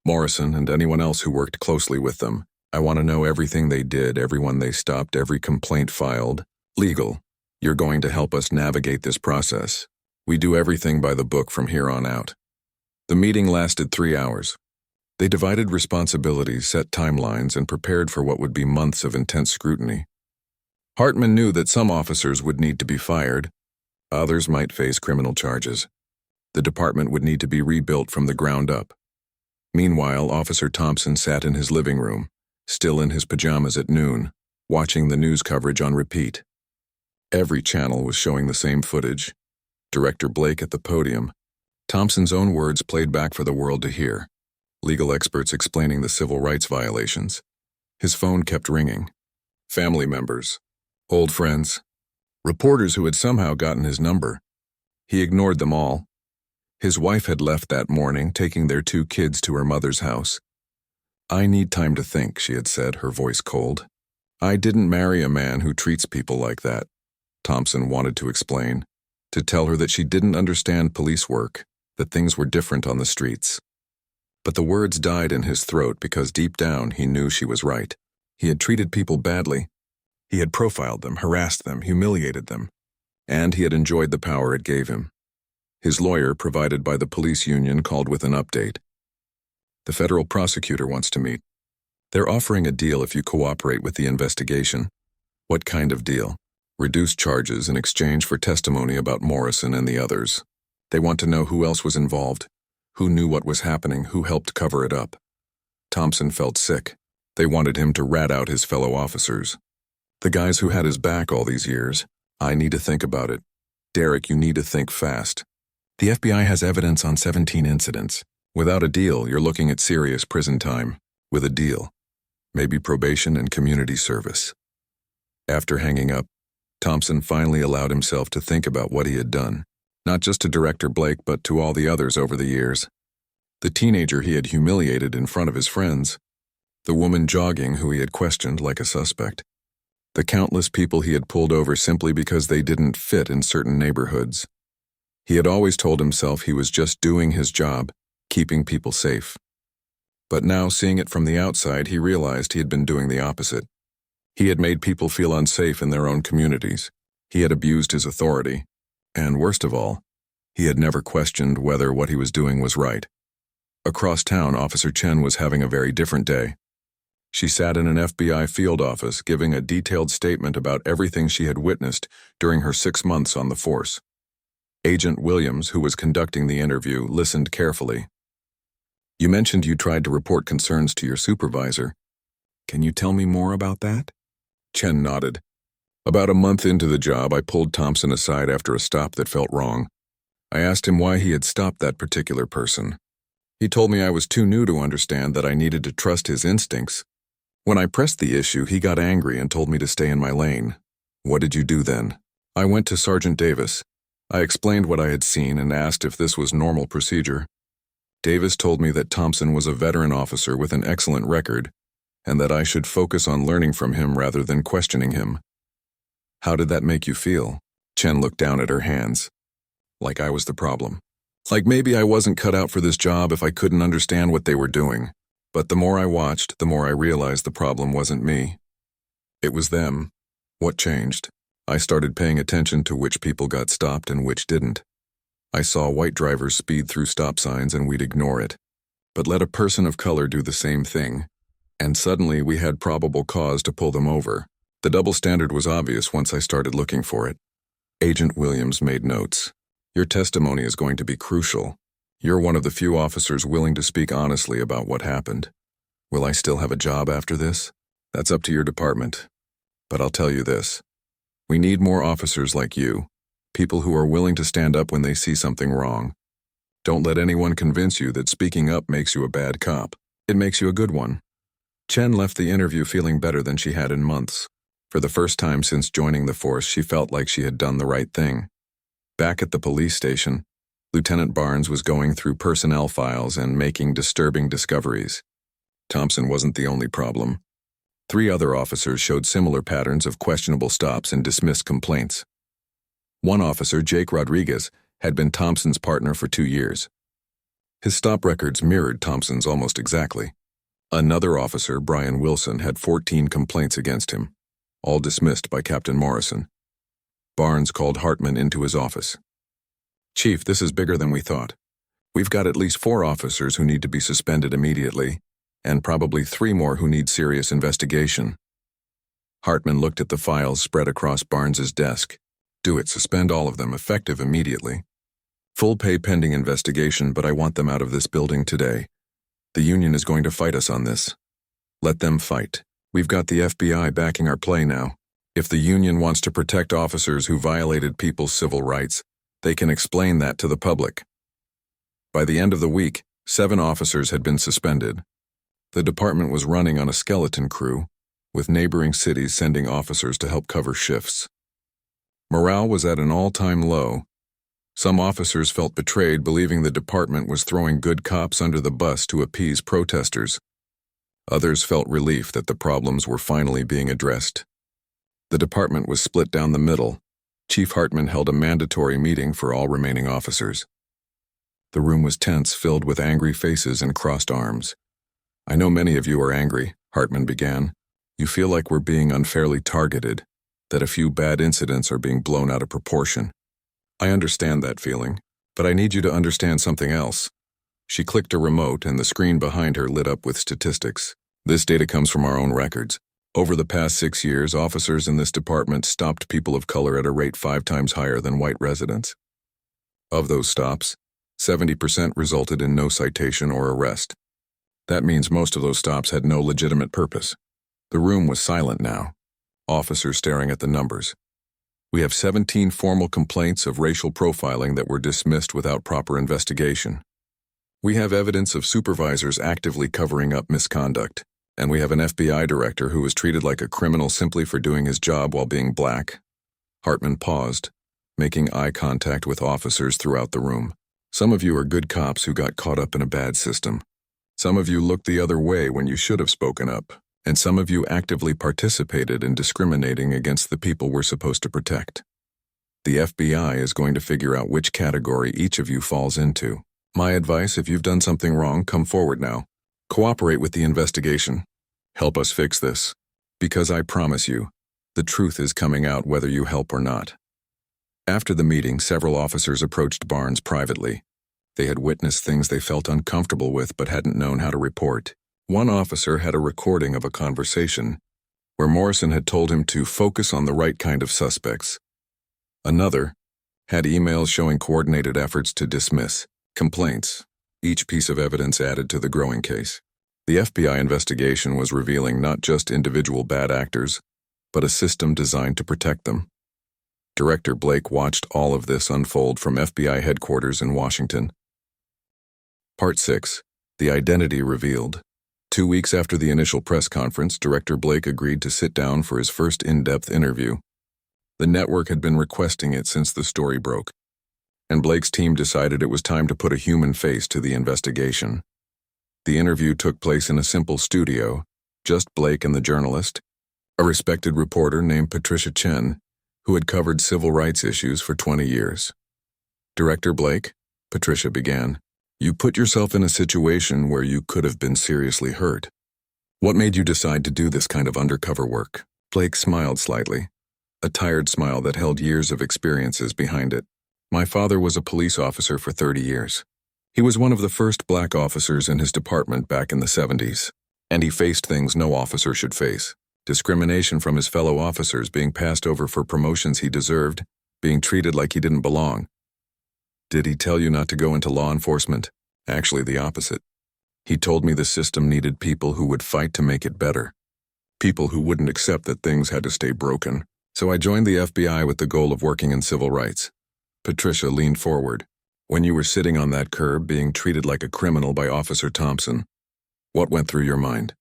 Morrison, and anyone else who worked closely with them. I want to know everything they did, everyone they stopped, every complaint filed. Legal. You're going to help us navigate this process. We do everything by the book from here on out." The meeting lasted 3 hours. They divided responsibilities, set timelines, and prepared for what would be months of intense scrutiny. Hartman knew that some officers would need to be fired, others might face criminal charges. The department would need to be rebuilt from the ground up. Meanwhile, Officer Thompson sat in his living room, still in his pajamas at noon, watching the news coverage on repeat. Every channel was showing the same footage. Director Blake at the podium, Thompson's own words played back for the world to hear, legal experts explaining the civil rights violations. His phone kept ringing. Family members, old friends, reporters who had somehow gotten his number. He ignored them all. His wife had left that morning, taking their 2 kids to her mother's house. "I need time to think," she had said, her voice cold. "I didn't marry a man who treats people like that," Thompson wanted to explain, to tell her that she didn't understand police work, that things were different on the streets. But the words died in his throat because deep down he knew she was right. He had treated people badly. He had profiled them, harassed them, humiliated them, and he had enjoyed the power it gave him. His lawyer, provided by the police union, called with an update. "The federal prosecutor wants to meet. They're offering a deal if you cooperate with the investigation." "What kind of deal?" "Reduced charges in exchange for testimony about Morrison and the others. They want to know who else was involved, who knew what was happening, who helped cover it up." Thompson felt sick. They wanted him to rat out his fellow officers. The guys who had his back all these years. "I need to think about it. Derek, you need to think fast. The FBI has evidence on 17 incidents. Without a deal, you're looking at serious prison time. With a deal, maybe probation and community service." After hanging up, Thompson finally allowed himself to think about what he had done, not just to Director Blake but to all the others over the years. The teenager he had humiliated in front of his friends, the woman jogging who he had questioned like a suspect, the countless people he had pulled over simply because they didn't fit in certain neighborhoods. He had always told himself he was just doing his job, keeping people safe. But now, seeing it from the outside, he realized he had been doing the opposite. He had made people feel unsafe in their own communities. He had abused his authority. And worst of all, he had never questioned whether what he was doing was right. Across town, Officer Chen was having a very different day. She sat in an FBI field office giving a detailed statement about everything she had witnessed during her 6 months on the force. Agent Williams, who was conducting the interview, listened carefully. "You mentioned you tried to report concerns to your supervisor. Can you tell me more about that?" Chen nodded. "About a month into the job, I pulled Thompson aside after a stop that felt wrong. I asked him why he had stopped that particular person. He told me I was too new to understand that I needed to trust his instincts. When I pressed the issue, he got angry and told me to stay in my lane. What did you do then?" "I went to Sergeant Davis. I explained what I had seen and asked if this was normal procedure. Davis told me that Thompson was a veteran officer with an excellent record, and that I should focus on learning from him rather than questioning him." "How did that make you feel?" Chen looked down at her hands. "Like I was the problem. Like maybe I wasn't cut out for this job if I couldn't understand what they were doing. But the more I watched, the more I realized the problem wasn't me. It was them. What changed? I started paying attention to which people got stopped and which didn't. I saw white drivers speed through stop signs and we'd ignore it. But let a person of color do the same thing, and suddenly we had probable cause to pull them over. The double standard was obvious once I started looking for it." Agent Williams made notes. "Your testimony is going to be crucial. You're one of the few officers willing to speak honestly about what happened. Will I still have a job after this? That's up to your department. But I'll tell you this. We need more officers like you, people who are willing to stand up when they see something wrong. Don't let anyone convince you that speaking up makes you a bad cop. It makes you a good one." Chen left the interview feeling better than she had in months. For the first time since joining the force, she felt like she had done the right thing. Back at the police station, Lieutenant Barnes was going through personnel files and making disturbing discoveries. Thompson wasn't the only problem. 3 other officers showed similar patterns of questionable stops and dismissed complaints. One officer, Jake Rodriguez, had been Thompson's partner for 2 years. His stop records mirrored Thompson's almost exactly. Another officer, Brian Wilson, had 14 complaints against him, all dismissed by Captain Morrison. Barnes called Hartman into his office. "Chief, this is bigger than we thought. We've got at least 4 officers who need to be suspended immediately, and probably 3 more who need serious investigation. Hartman looked at the files spread across Barnes's desk. Do it, suspend all of them, effective immediately. Full pay pending investigation, but I want them out of this building today. The union is going to fight us on this. Let them fight. We've got the FBI backing our play now. If the union wants to protect officers who violated people's civil rights, they can explain that to the public. By the end of the week, 7 officers had been suspended. The department was running on a skeleton crew, with neighboring cities sending officers to help cover shifts. Morale was at an all-time low. Some officers felt betrayed, believing the department was throwing good cops under the bus to appease protesters. Others felt relief that the problems were finally being addressed. The department was split down the middle. Chief Hartman held a mandatory meeting for all remaining officers. The room was tense, filled with angry faces and crossed arms. I know many of you are angry, Hartman began. You feel like we're being unfairly targeted, that a few bad incidents are being blown out of proportion. I understand that feeling, but I need you to understand something else. She clicked a remote and the screen behind her lit up with statistics. This data comes from our own records. Over the past 6 years, officers in this department stopped people of color at a rate 5 times higher than white residents. Of those stops, 70% resulted in no citation or arrest. That means most of those stops had no legitimate purpose. The room was silent now, officers staring at the numbers. We have 17 formal complaints of racial profiling that were dismissed without proper investigation. We have evidence of supervisors actively covering up misconduct, and we have an FBI director who was treated like a criminal simply for doing his job while being black. Hartman paused, making eye contact with officers throughout the room. Some of you are good cops who got caught up in a bad system. Some of you looked the other way when you should have spoken up, and some of you actively participated in discriminating against the people we're supposed to protect. The FBI is going to figure out which category each of you falls into. My advice, if you've done something wrong, come forward now. Cooperate with the investigation. Help us fix this. Because I promise you, the truth is coming out whether you help or not. After the meeting, several officers approached Barnes privately. They had witnessed things they felt uncomfortable with but hadn't known how to report. One officer had a recording of a conversation where Morrison had told him to focus on the right kind of suspects. Another had emails showing coordinated efforts to dismiss complaints, each piece of evidence added to the growing case. The FBI investigation was revealing not just individual bad actors, but a system designed to protect them. Director Blake watched all of this unfold from FBI headquarters in Washington. Part 6. The Identity Revealed. 2 weeks after the initial press conference, Director Blake agreed to sit down for his first in-depth interview. The network had been requesting it since the story broke, and Blake's team decided it was time to put a human face to the investigation. The interview took place in a simple studio, just Blake and the journalist, a respected reporter named Patricia Chen, who had covered civil rights issues for 20 years. Director Blake, Patricia began, you put yourself in a situation where you could have been seriously hurt. What made you decide to do this kind of undercover work? Blake smiled slightly, a tired smile that held years of experiences behind it. My father was a police officer for 30 years. He was one of the first black officers in his department back in the 70s, and he faced things no officer should face. Discrimination from his fellow officers, being passed over for promotions he deserved, being treated like he didn't belong. Did he tell you not to go into law enforcement? Actually, the opposite. He told me the system needed people who would fight to make it better. People who wouldn't accept that things had to stay broken. So I joined the FBI with the goal of working in civil rights. Patricia leaned forward. When you were sitting on that curb being treated like a criminal by Officer Thompson, what went through your mind?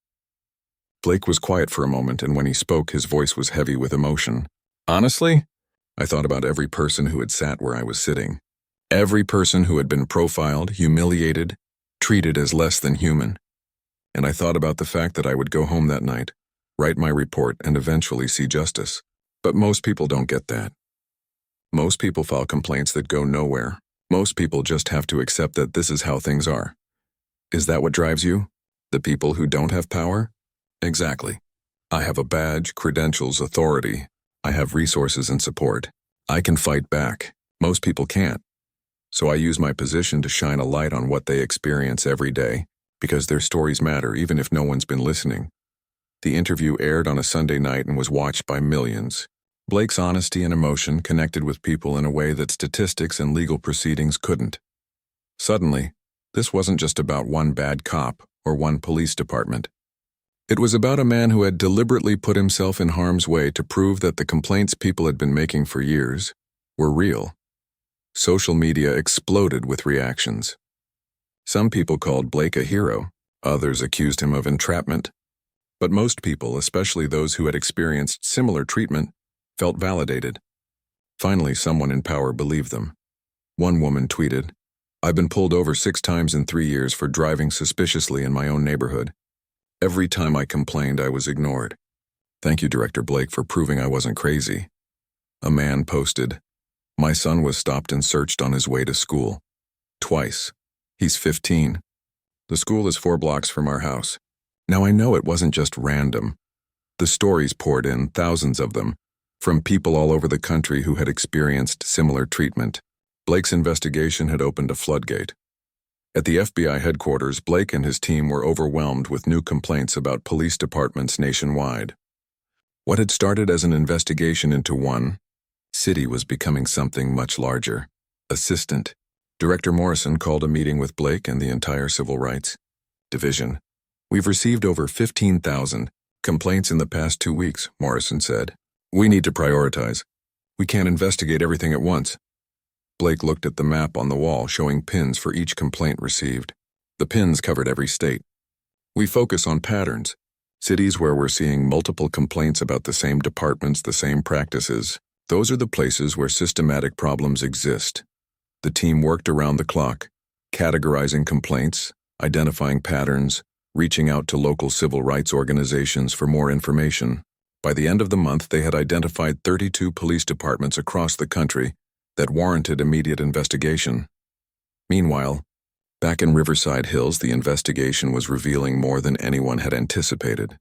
Blake was quiet for a moment, and when he spoke, his voice was heavy with emotion. Honestly, I thought about every person who had sat where I was sitting. Every person who had been profiled, humiliated, treated as less than human. And I thought about the fact that I would go home that night, write my report, and eventually see justice. But most people don't get that. Most people file complaints that go nowhere. Most people just have to accept that this is how things are. Is that what drives you? The people who don't have power? Exactly. I have a badge, credentials, authority. I have resources and support. I can fight back. Most people can't. So I use my position to shine a light on what they experience every day, because their stories matter even if no one's been listening. The interview aired on a Sunday night and was watched by millions. Blake's honesty and emotion connected with people in a way that statistics and legal proceedings couldn't. Suddenly, this wasn't just about one bad cop or one police department. It was about a man who had deliberately put himself in harm's way to prove that the complaints people had been making for years were real. Social media exploded with reactions. Some people called Blake a hero, others accused him of entrapment. But most people, especially those who had experienced similar treatment, felt validated. Finally, someone in power believed them. One woman tweeted, "I've been pulled over 6 times in 3 years for driving suspiciously in my own neighborhood. Every time I complained, I was ignored. Thank you, Director Blake, for proving I wasn't crazy." A man posted, "My son was stopped and searched on his way to school. Twice. He's 15. The school is 4 blocks from our house." Now I know it wasn't just random. The stories poured in, thousands of them, from people all over the country who had experienced similar treatment. Blake's investigation had opened a floodgate. At the FBI headquarters, Blake and his team were overwhelmed with new complaints about police departments nationwide. What had started as an investigation into one city was becoming something much larger. Assistant Director Morrison called a meeting with Blake and the entire Civil Rights Division. "We've received over 15,000 complaints in the past 2 weeks," Morrison said. "We need to prioritize. We can't investigate everything at once." Blake looked at the map on the wall showing pins for each complaint received. The pins covered every state. "We focus on patterns. Cities where we're seeing multiple complaints about the same departments, the same practices. Those are the places where systematic problems exist." The team worked around the clock, categorizing complaints, identifying patterns, reaching out to local civil rights organizations for more information. By the end of the month, they had identified 32 police departments across the country that warranted immediate investigation. Meanwhile, back in Riverside Hills, the investigation was revealing more than anyone had anticipated.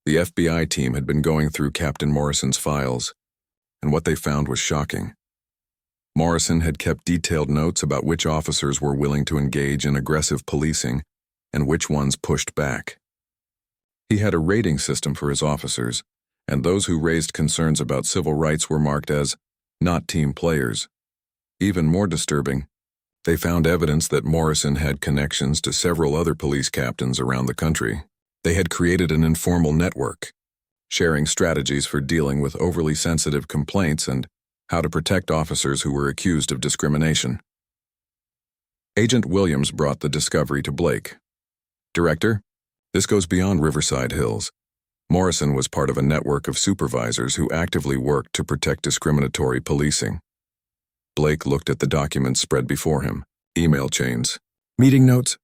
The FBI team had been going through Captain Morrison's files, and what they found was shocking. Morrison had kept detailed notes about which officers were willing to engage in aggressive policing and which ones pushed back. He had a rating system for his officers, and those who raised concerns about civil rights were marked as not team players. Even more disturbing, they found evidence that Morrison had connections to several other police captains around the country. They had created an informal network, sharing strategies for dealing with overly sensitive complaints and how to protect officers who were accused of discrimination. Agent Williams brought the discovery to Blake. "Director, this goes beyond Riverside Hills. Morrison was part of a network of supervisors who actively worked to protect discriminatory policing." Blake looked at the documents spread before him, email chains, meeting notes,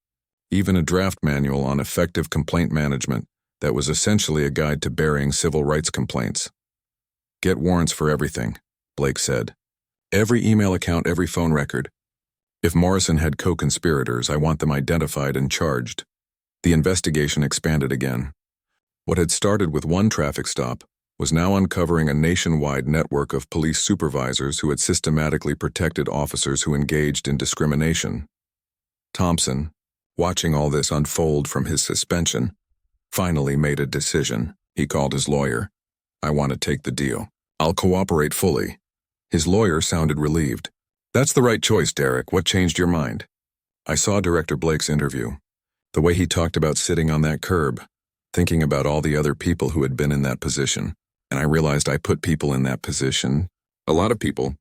even a draft manual on effective complaint management that was essentially a guide to burying civil rights complaints. "Get warrants for everything," Blake said. "Every email account, every phone record. If Morrison had co-conspirators, I want them identified and charged." The investigation expanded again. What had started with one traffic stop was now uncovering a nationwide network of police supervisors who had systematically protected officers who engaged in discrimination. Thompson, watching all this unfold from his suspension, finally made a decision. He called his lawyer. "I want to take the deal. I'll cooperate fully." His lawyer sounded relieved. "That's the right choice, Derek. What changed your mind?" "I saw Director Blake's interview. The way he talked about sitting on that curb, thinking about all the other people who had been in that position, and I realized I put people in that position, a lot of people,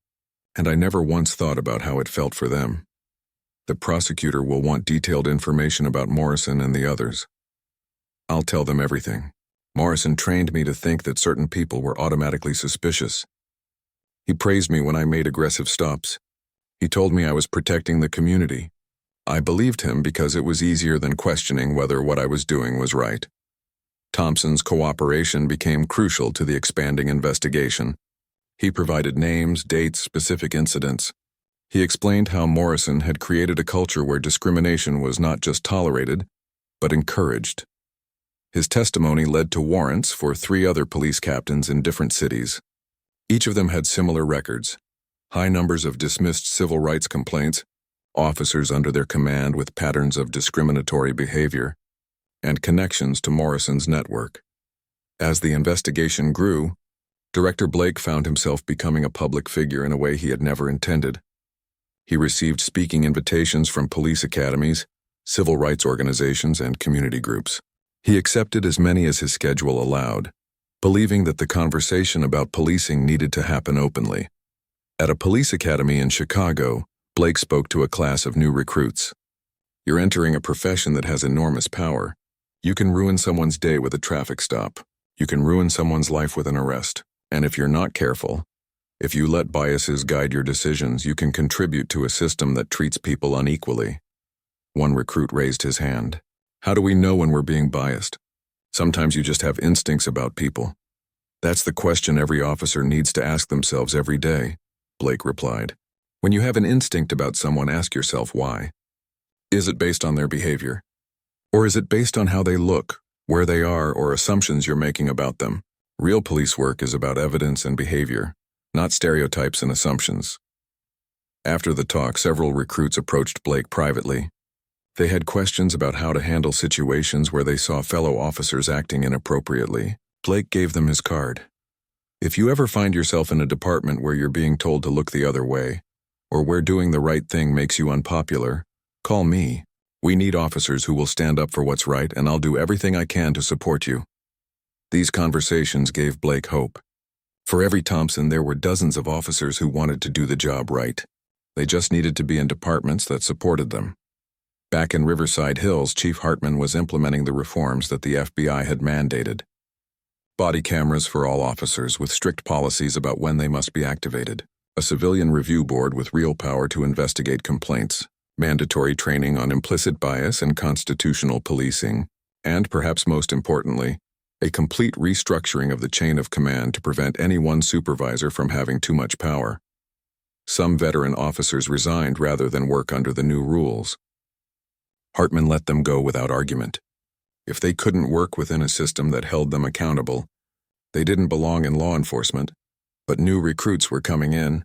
and I never once thought about how it felt for them. The prosecutor will want detailed information about Morrison and the others. I'll tell them everything. Morrison trained me to think that certain people were automatically suspicious. He praised me when I made aggressive stops. He told me I was protecting the community. I believed him because it was easier than questioning whether what I was doing was right." Thompson's cooperation became crucial to the expanding investigation. He provided names, dates, specific incidents. He explained how Morrison had created a culture where discrimination was not just tolerated, but encouraged. His testimony led to warrants for 3 other police captains in different cities. Each of them had similar records. High numbers of dismissed civil rights complaints, officers under their command with patterns of discriminatory behavior, and connections to Morrison's network. As the investigation grew, Director Blake found himself becoming a public figure in a way he had never intended. He received speaking invitations from police academies, civil rights organizations, and community groups. He accepted as many as his schedule allowed, believing that the conversation about policing needed to happen openly. At a police academy in Chicago, Blake spoke to a class of new recruits. "You're entering a profession that has enormous power. You can ruin someone's day with a traffic stop. You can ruin someone's life with an arrest. And if you're not careful, if you let biases guide your decisions, you can contribute to a system that treats people unequally." One recruit raised his hand. "How do we know when we're being biased? Sometimes you just have instincts about people." "That's the question every officer needs to ask themselves every day," Blake replied. "When you have an instinct about someone, ask yourself why. Is it based on their behavior? Or is it based on how they look, where they are, or assumptions you're making about them? Real police work is about evidence and behavior, not stereotypes and assumptions." After the talk, several recruits approached Blake privately. They had questions about how to handle situations where they saw fellow officers acting inappropriately. Blake gave them his card. "If you ever find yourself in a department where you're being told to look the other way, or where doing the right thing makes you unpopular, call me. We need officers who will stand up for what's right, and I'll do everything I can to support you." These conversations gave Blake hope. For every Thompson, there were dozens of officers who wanted to do the job right. They just needed to be in departments that supported them. Back in Riverside Hills, Chief Hartman was implementing the reforms that the FBI had mandated. Body cameras for all officers with strict policies about when they must be activated. A civilian review board with real power to investigate complaints. Mandatory training on implicit bias and constitutional policing. And, perhaps most importantly, a complete restructuring of the chain of command to prevent any one supervisor from having too much power. Some veteran officers resigned rather than work under the new rules. Hartman let them go without argument. If they couldn't work within a system that held them accountable, they didn't belong in law enforcement. But new recruits were coming in,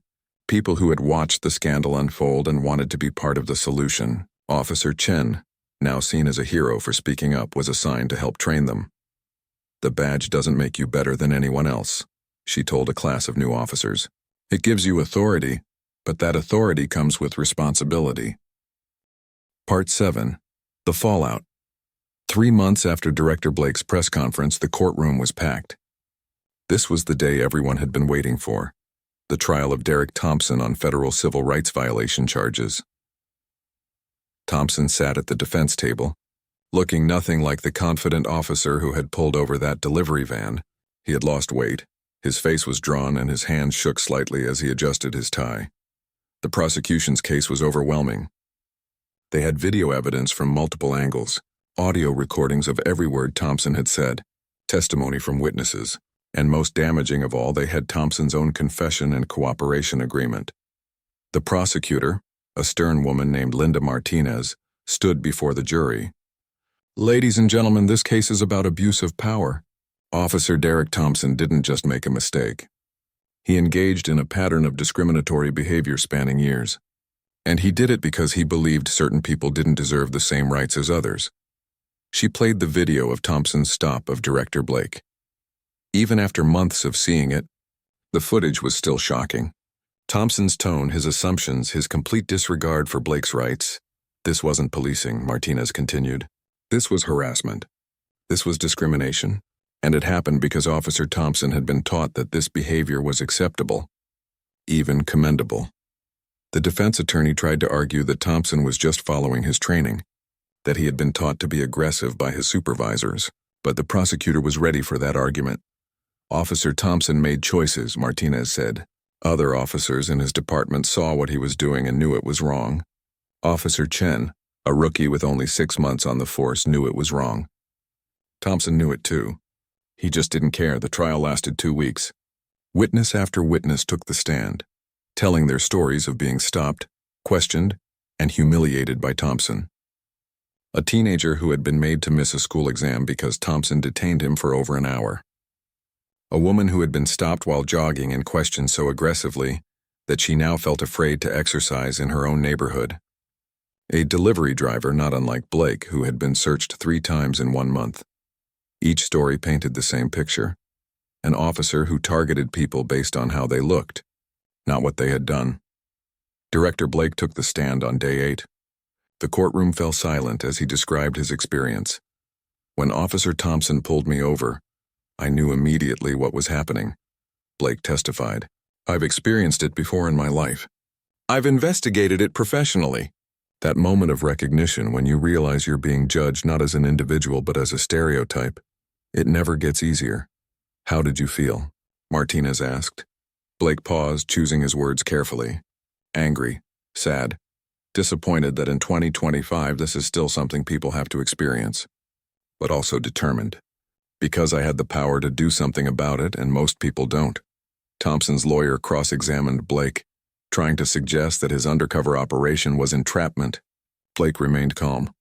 people who had watched the scandal unfold and wanted to be part of the solution. Officer Chen, now seen as a hero for speaking up, was assigned to help train them. "The badge doesn't make you better than anyone else," she told a class of new officers. "It gives you authority, but that authority comes with responsibility." Part 7. The Fallout. 3 months after Director Blake's press conference, the courtroom was packed. This was the day everyone had been waiting for. The trial of Derek Thompson on federal civil rights violation charges. Thompson sat at the defense table, looking nothing like the confident officer who had pulled over that delivery van. He had lost weight, his face was drawn, and his hands shook slightly as he adjusted his tie. The prosecution's case was overwhelming. They had video evidence from multiple angles, audio recordings of every word Thompson had said, testimony from witnesses, and most damaging of all, they had Thompson's own confession and cooperation agreement. The prosecutor, a stern woman named Linda Martinez, stood before the jury. "Ladies and gentlemen, this case is about abuse of power. Officer Derek Thompson didn't just make a mistake. He engaged in a pattern of discriminatory behavior spanning years. And he did it because he believed certain people didn't deserve the same rights as others." She played the video of Thompson's stop of Director Blake. Even after months of seeing it, the footage was still shocking. Thompson's tone, his assumptions, his complete disregard for Blake's rights. "This wasn't policing," Martinez continued. "This was harassment. This was discrimination. And it happened because Officer Thompson had been taught that this behavior was acceptable, even commendable." The defense attorney tried to argue that Thompson was just following his training, that he had been taught to be aggressive by his supervisors, but the prosecutor was ready for that argument. "Officer Thompson made choices," Martinez said. "Other officers in his department saw what he was doing and knew it was wrong. Officer Chen, a rookie with only 6 months on the force, knew it was wrong. Thompson knew it too. He just didn't care." The trial lasted 2 weeks. Witness after witness took the stand, telling their stories of being stopped, questioned, and humiliated by Thompson. A teenager who had been made to miss a school exam because Thompson detained him for over an hour. A woman who had been stopped while jogging and questioned so aggressively that she now felt afraid to exercise in her own neighborhood. A delivery driver not unlike Blake, who had been searched 3 times in 1 month. Each story painted the same picture. An officer who targeted people based on how they looked, not what they had done. Director Blake took the stand on day 8. The courtroom fell silent as he described his experience. When Officer Thompson pulled me over, I knew immediately what was happening. Blake testified. I've experienced it before in my life. I've investigated it professionally. That moment of recognition when you realize you're being judged not as an individual but as a stereotype, it never gets easier. How did you feel? Martinez asked. Blake paused, choosing his words carefully. Angry, sad, disappointed that in 2025 this is still something people have to experience, but also determined. Because I had the power to do something about it and most people don't. Thompson's lawyer cross-examined Blake, trying to suggest that his undercover operation was entrapment. Blake remained calm.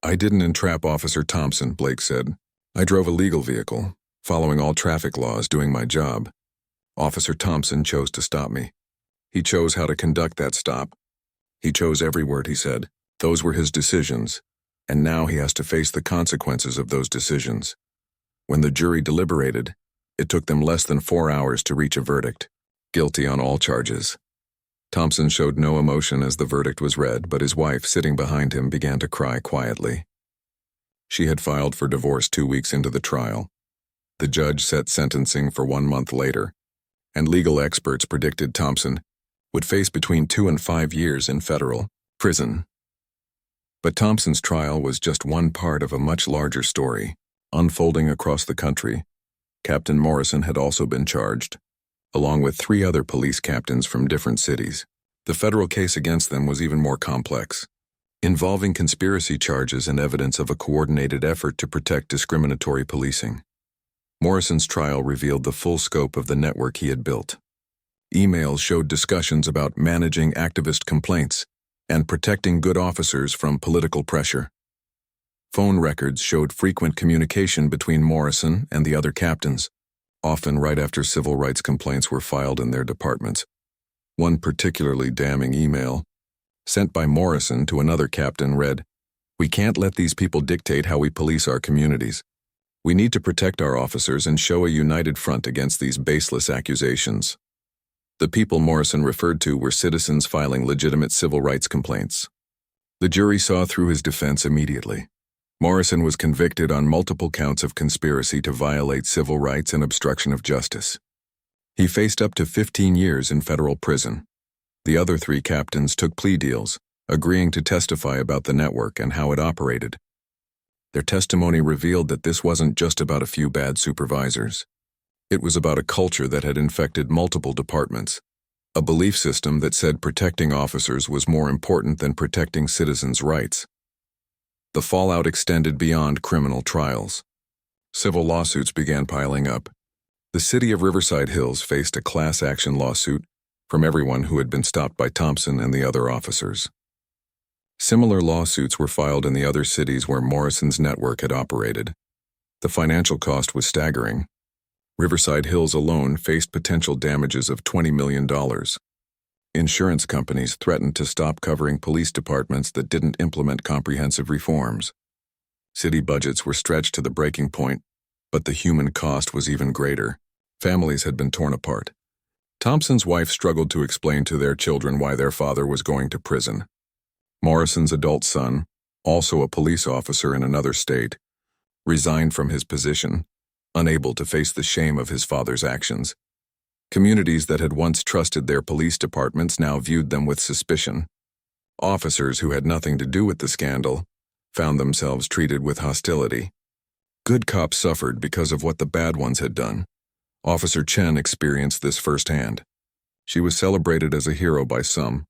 I didn't entrap Officer Thompson, Blake said. I drove a legal vehicle, following all traffic laws, doing my job. Officer Thompson chose to stop me. He chose how to conduct that stop. He chose every word he said. Those were his decisions, and now he has to face the consequences of those decisions. When the jury deliberated, it took them less than 4 hours to reach a verdict. Guilty on all charges. Thompson showed no emotion as the verdict was read, but his wife, sitting behind him, began to cry quietly. She had filed for divorce 2 weeks into the trial. The judge set sentencing for 1 month later, and legal experts predicted Thompson would face between 2 and 5 years in federal prison. But Thompson's trial was just one part of a much larger story, unfolding across the country. Captain Morrison had also been charged, along with 3 other police captains from different cities. The federal case against them was even more complex, involving conspiracy charges and evidence of a coordinated effort to protect discriminatory policing. Morrison's trial revealed the full scope of the network he had built. Emails showed discussions about managing activist complaints and protecting good officers from political pressure. Phone records showed frequent communication between Morrison and the other captains, often right after civil rights complaints were filed in their departments. One particularly damning email, sent by Morrison to another captain, read, "We can't let these people dictate how we police our communities. We need to protect our officers and show a united front against these baseless accusations." The people Morrison referred to were citizens filing legitimate civil rights complaints. The jury saw through his defense immediately. Morrison was convicted on multiple counts of conspiracy to violate civil rights and obstruction of justice. He faced up to 15 years in federal prison. The other 3 captains took plea deals, agreeing to testify about the network and how it operated. Their testimony revealed that this wasn't just about a few bad supervisors. It was about a culture that had infected multiple departments, a belief system that said protecting officers was more important than protecting citizens' rights. The fallout extended beyond criminal trials. Civil lawsuits began piling up. The city of Riverside Hills faced a class action lawsuit from everyone who had been stopped by Thompson and the other officers. Similar lawsuits were filed in the other cities where Morrison's network had operated. The financial cost was staggering. Riverside Hills alone faced potential damages of $20 million. Insurance companies threatened to stop covering police departments that didn't implement comprehensive reforms. City budgets were stretched to the breaking point, but the human cost was even greater. Families had been torn apart. Thompson's wife struggled to explain to their children why their father was going to prison. Morrison's adult son, also a police officer in another state, resigned from his position, unable to face the shame of his father's actions. Communities that had once trusted their police departments now viewed them with suspicion. Officers who had nothing to do with the scandal found themselves treated with hostility. Good cops suffered because of what the bad ones had done. Officer Chen experienced this firsthand. She was celebrated as a hero by some,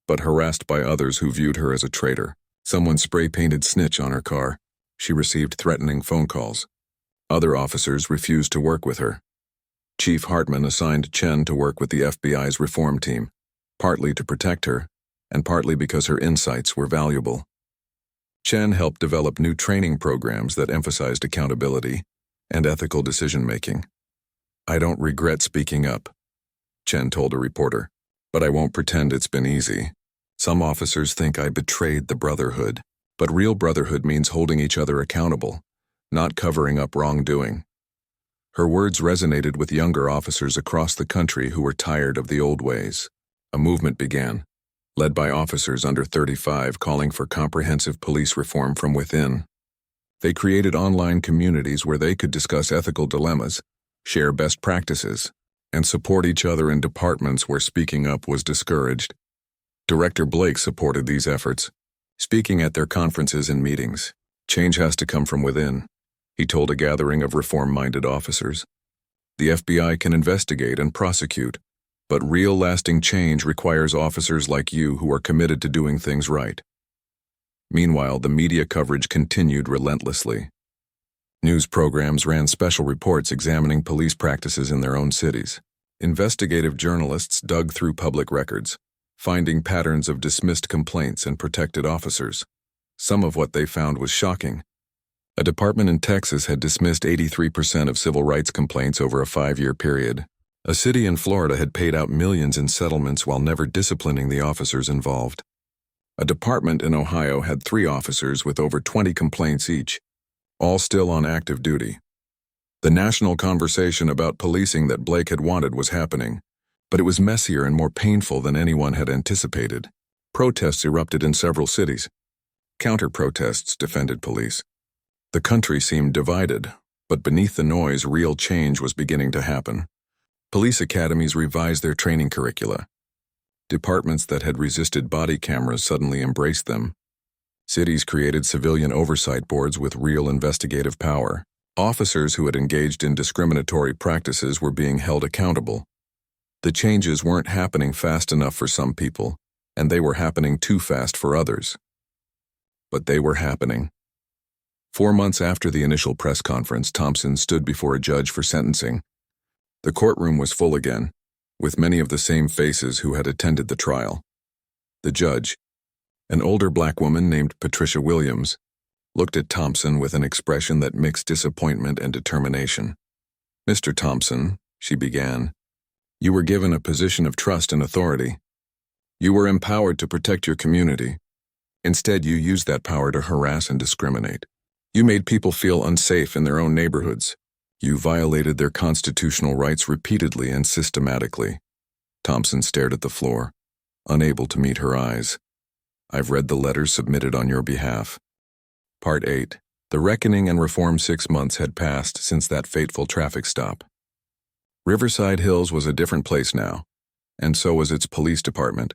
but harassed by others who viewed her as a traitor. Someone spray-painted snitch on her car. She received threatening phone calls. Other officers refused to work with her. Chief Hartman assigned Chen to work with the FBI's reform team, partly to protect her, and partly because her insights were valuable. Chen helped develop new training programs that emphasized accountability and ethical decision-making. "I don't regret speaking up," Chen told a reporter. But I won't pretend it's been easy. Some officers think I betrayed the brotherhood, but real brotherhood means holding each other accountable, not covering up wrongdoing. Her words resonated with younger officers across the country who were tired of the old ways. A movement began, led by officers under 35 calling for comprehensive police reform from within. They created online communities where they could discuss ethical dilemmas, share best practices, and support each other in departments where speaking up was discouraged. Director Blake supported these efforts, speaking at their conferences and meetings. Change has to come from within, he told a gathering of reform-minded officers. The FBI can investigate and prosecute, but real lasting change requires officers like you who are committed to doing things right. Meanwhile, the media coverage continued relentlessly. News programs ran special reports examining police practices in their own cities. Investigative journalists dug through public records, finding patterns of dismissed complaints and protected officers. Some of what they found was shocking. A department in Texas had dismissed 83% of civil rights complaints over a 5-year period. A city in Florida had paid out millions in settlements while never disciplining the officers involved. A department in Ohio had 3 officers with over 20 complaints each, all still on active duty. The national conversation about policing that Blake had wanted was happening, but it was messier and more painful than anyone had anticipated. Protests erupted in several cities. Counter-protests defended police. The country seemed divided, but beneath the noise, real change was beginning to happen. Police academies revised their training curricula. Departments that had resisted body cameras suddenly embraced them. Cities created civilian oversight boards with real investigative power. Officers who had engaged in discriminatory practices were being held accountable. The changes weren't happening fast enough for some people, and they were happening too fast for others. But they were happening. 4 months after the initial press conference, Thompson stood before a judge for sentencing. The courtroom was full again, with many of the same faces who had attended the trial. The judge, an older black woman named Patricia Williams, looked at Thompson with an expression that mixed disappointment and determination. "Mr. Thompson," she began, "you were given a position of trust and authority. You were empowered to protect your community. Instead, you used that power to harass and discriminate. You made people feel unsafe in their own neighborhoods. You violated their constitutional rights repeatedly and systematically." Thompson stared at the floor, unable to meet her eyes. "I've read the letters submitted on your behalf." Part 8. The reckoning and reform. 6 months had passed since that fateful traffic stop. Riverside Hills was a different place now, and so was its police department.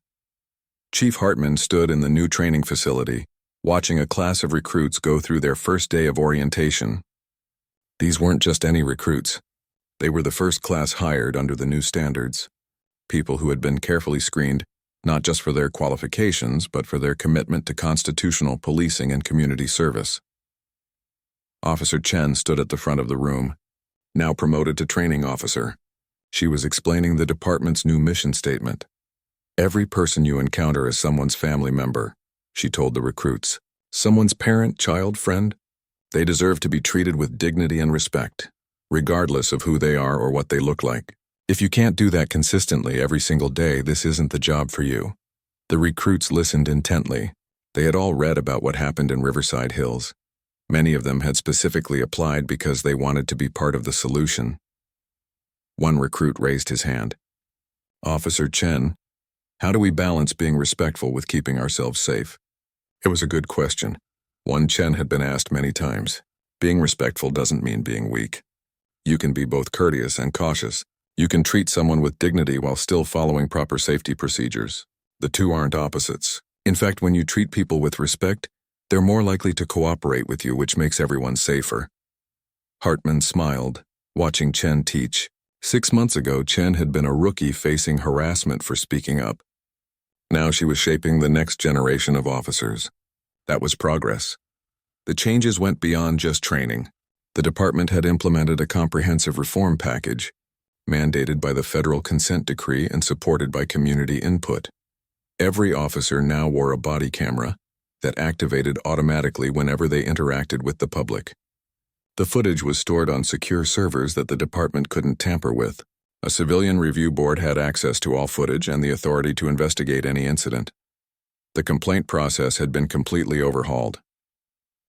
Chief Hartman stood in the new training facility, watching a class of recruits go through their first day of orientation. These weren't just any recruits. They were the first class hired under the new standards. People who had been carefully screened, not just for their qualifications, but for their commitment to constitutional policing and community service. Officer Chen stood at the front of the room, now promoted to training officer. She was explaining the department's new mission statement. "Every person you encounter is someone's family member," she told the recruits. "Someone's parent, child, friend. They deserve to be treated with dignity and respect, regardless of who they are or what they look like. If you can't do that consistently every single day, this isn't the job for you." The recruits listened intently. They had all read about what happened in Riverside Hills. Many of them had specifically applied because they wanted to be part of the solution. One recruit raised his hand. "Officer Chen, how do we balance being respectful with keeping ourselves safe?" It was a good question. One Chen had been asked many times. Being respectful doesn't mean being weak. You can be both courteous and cautious. You can treat someone with dignity while still following proper safety procedures. The two aren't opposites. In fact, when you treat people with respect, they're more likely to cooperate with you, which makes everyone safer. Hartman smiled, watching Chen teach. 6 months ago, Chen had been a rookie facing harassment for speaking up. Now she was shaping the next generation of officers. That was progress. The changes went beyond just training. The department had implemented a comprehensive reform package, mandated by the federal consent decree and supported by community input. Every officer now wore a body camera that activated automatically whenever they interacted with the public. The footage was stored on secure servers that the department couldn't tamper with. A civilian review board had access to all footage and the authority to investigate any incident. The complaint process had been completely overhauled.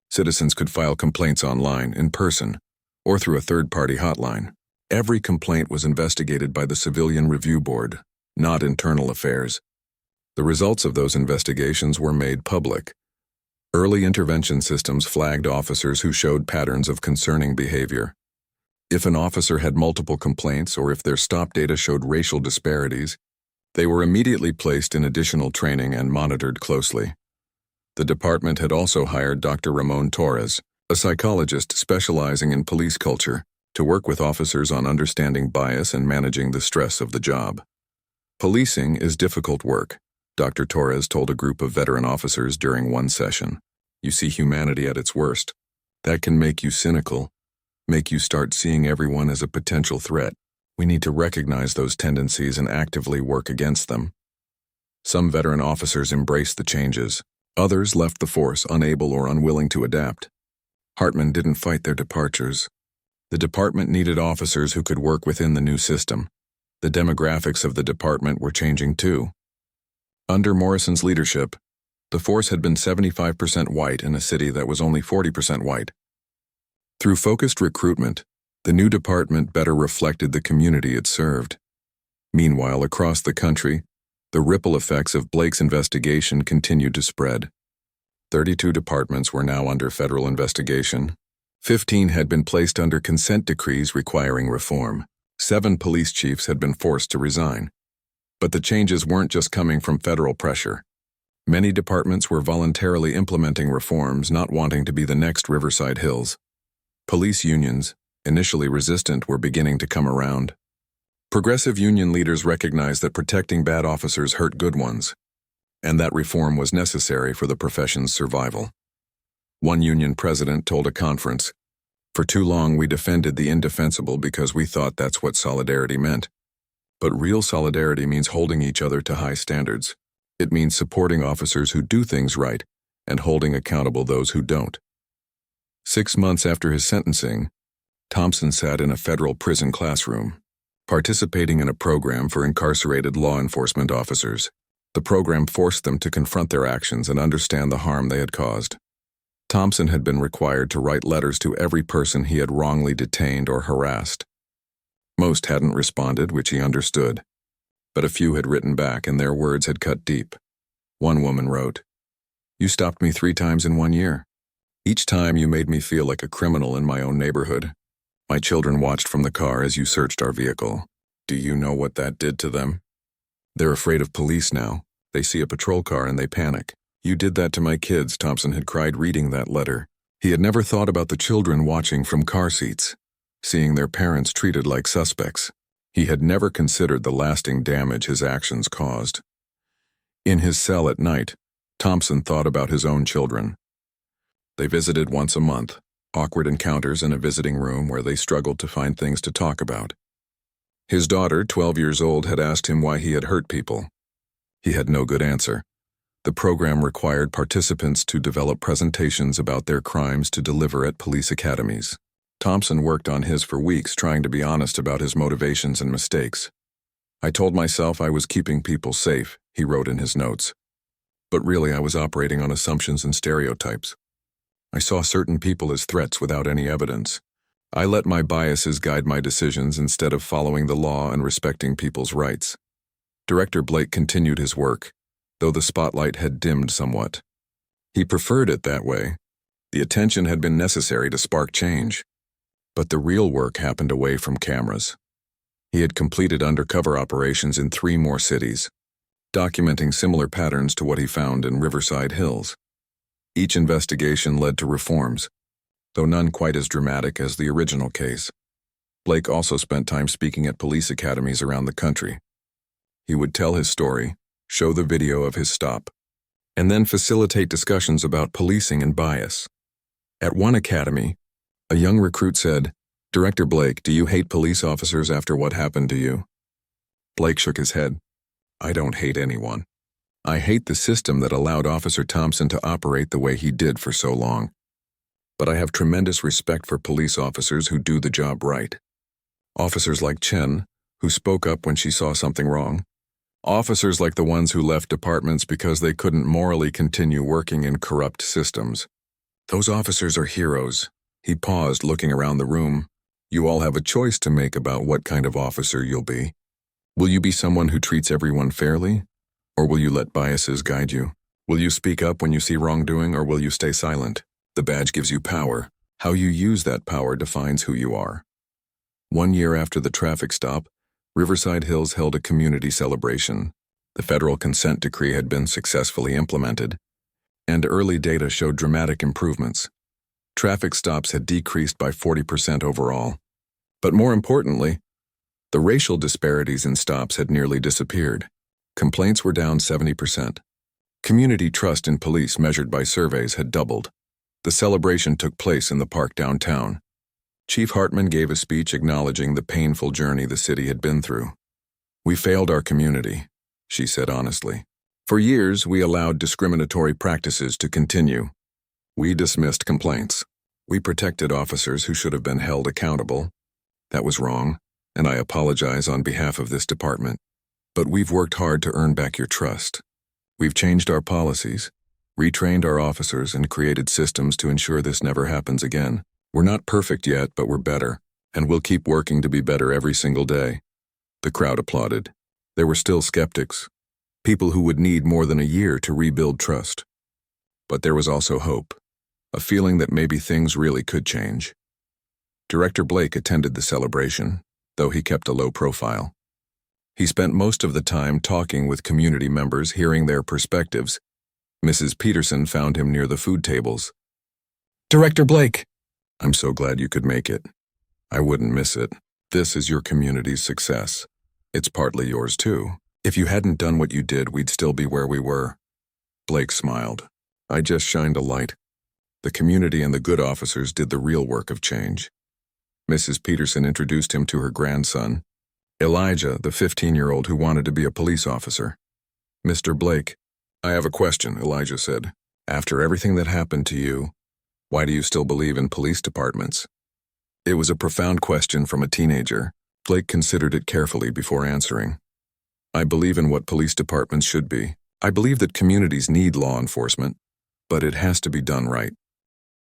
Citizens could file complaints online, in person, or through a third-party hotline. Every complaint was investigated by the Civilian Review Board, not internal affairs. The results of those investigations were made public. Early intervention systems flagged officers who showed patterns of concerning behavior. If an officer had multiple complaints or if their stop data showed racial disparities, they were immediately placed in additional training and monitored closely. The department had also hired Dr. Ramon Torres, a psychologist specializing in police culture, to work with officers on understanding bias and managing the stress of the job. Policing is difficult work, Dr. Torres told a group of veteran officers during one session. You see humanity at its worst. That can make you cynical, make you start seeing everyone as a potential threat. We need to recognize those tendencies and actively work against them. Some veteran officers embraced the changes. Others left the force unable or unwilling to adapt. Hartman didn't fight their departures. The department needed officers who could work within the new system. The demographics of the department were changing too. Under Morrison's leadership, the force had been 75% white in a city that was only 40% white. Through focused recruitment, the new department better reflected the community it served. Meanwhile, across the country, the ripple effects of Blake's investigation continued to spread. 32 departments were now under federal investigation. 15 had been placed under consent decrees requiring reform. 7 police chiefs had been forced to resign. But the changes weren't just coming from federal pressure. Many departments were voluntarily implementing reforms, not wanting to be the next Riverside Hills. Police unions, initially resistant, were beginning to come around. Progressive union leaders recognized that protecting bad officers hurt good ones, and that reform was necessary for the profession's survival. One union president told a conference, "For too long we defended the indefensible because we thought that's what solidarity meant. But real solidarity means holding each other to high standards. It means supporting officers who do things right and holding accountable those who don't." 6 months after his sentencing, Thompson sat in a federal prison classroom, participating in a program for incarcerated law enforcement officers. The program forced them to confront their actions and understand the harm they had caused. Thompson had been required to write letters to every person he had wrongly detained or harassed. Most hadn't responded, which he understood, but a few had written back and their words had cut deep. One woman wrote, "You stopped me 3 times in 1 year. Each time you made me feel like a criminal in my own neighborhood. My children watched from the car as you searched our vehicle. Do you know what that did to them? They're afraid of police now. They see a patrol car and they panic. You did that to my kids," Thompson had cried reading that letter. He had never thought about the children watching from car seats, seeing their parents treated like suspects. He had never considered the lasting damage his actions caused. In his cell at night, Thompson thought about his own children. They visited once a month, awkward encounters in a visiting room where they struggled to find things to talk about. His daughter, 12 years old, had asked him why he had hurt people. He had no good answer. The program required participants to develop presentations about their crimes to deliver at police academies. Thompson worked on his for weeks, trying to be honest about his motivations and mistakes. "I told myself I was keeping people safe," he wrote in his notes. "But really I was operating on assumptions and stereotypes. I saw certain people as threats without any evidence. I let my biases guide my decisions instead of following the law and respecting people's rights." Director Blake continued his work, though the spotlight had dimmed somewhat. He preferred it that way. The attention had been necessary to spark change. But the real work happened away from cameras. He had completed undercover operations in 3 more cities, documenting similar patterns to what he found in Riverside Hills. Each investigation led to reforms, though none quite as dramatic as the original case. Blake also spent time speaking at police academies around the country. He would tell his story, show the video of his stop, and then facilitate discussions about policing and bias. At one academy, a young recruit said, "Director Blake, do you hate police officers after what happened to you?" Blake shook his head. "I don't hate anyone. I hate the system that allowed Officer Thompson to operate the way he did for so long. But I have tremendous respect for police officers who do the job right. Officers like Chen, who spoke up when she saw something wrong. Officers like the ones who left departments because they couldn't morally continue working in corrupt systems. Those officers are heroes. He paused, looking around the room. You all have a choice to make about what kind of officer you'll be. Will you be someone who treats everyone fairly? Or will you let biases guide you? Will you speak up when you see wrongdoing, or will you stay silent? The badge gives you power. How you use that power defines who you are. 1 year after the traffic stop, Riverside Hills held a community celebration. The federal consent decree had been successfully implemented, and early data showed dramatic improvements. Traffic stops had decreased by 40% overall. But more importantly, the racial disparities in stops had nearly disappeared. Complaints were down 70%. Community trust in police measured by surveys had doubled. The celebration took place in the park downtown. Chief Hartman gave a speech acknowledging the painful journey the city had been through. We failed our community, she said honestly. For years, we allowed discriminatory practices to continue. We dismissed complaints. We protected officers who should have been held accountable. That was wrong, and I apologize on behalf of this department. But we've worked hard to earn back your trust. We've changed our policies, retrained our officers, and created systems to ensure this never happens again. We're not perfect yet, but we're better, and we'll keep working to be better every single day. The crowd applauded. There were still skeptics, people who would need more than a year to rebuild trust. But there was also hope, a feeling that maybe things really could change. Director Blake attended the celebration, though he kept a low profile. He spent most of the time talking with community members, hearing their perspectives. Mrs. Peterson found him near the food tables. Director Blake! I'm so glad you could make it. I wouldn't miss it. This is your community's success. It's partly yours too. If you hadn't done what you did, we'd still be where we were. Blake smiled. I just shined a light. The community and the good officers did the real work of change. Mrs. Peterson introduced him to her grandson, Elijah, the 15-year-old who wanted to be a police officer. Mr. Blake, I have a question, Elijah said. After everything that happened to you, why do you still believe in police departments? It was a profound question from a teenager. Blake considered it carefully before answering. I believe in what police departments should be. I believe that communities need law enforcement, but it has to be done right.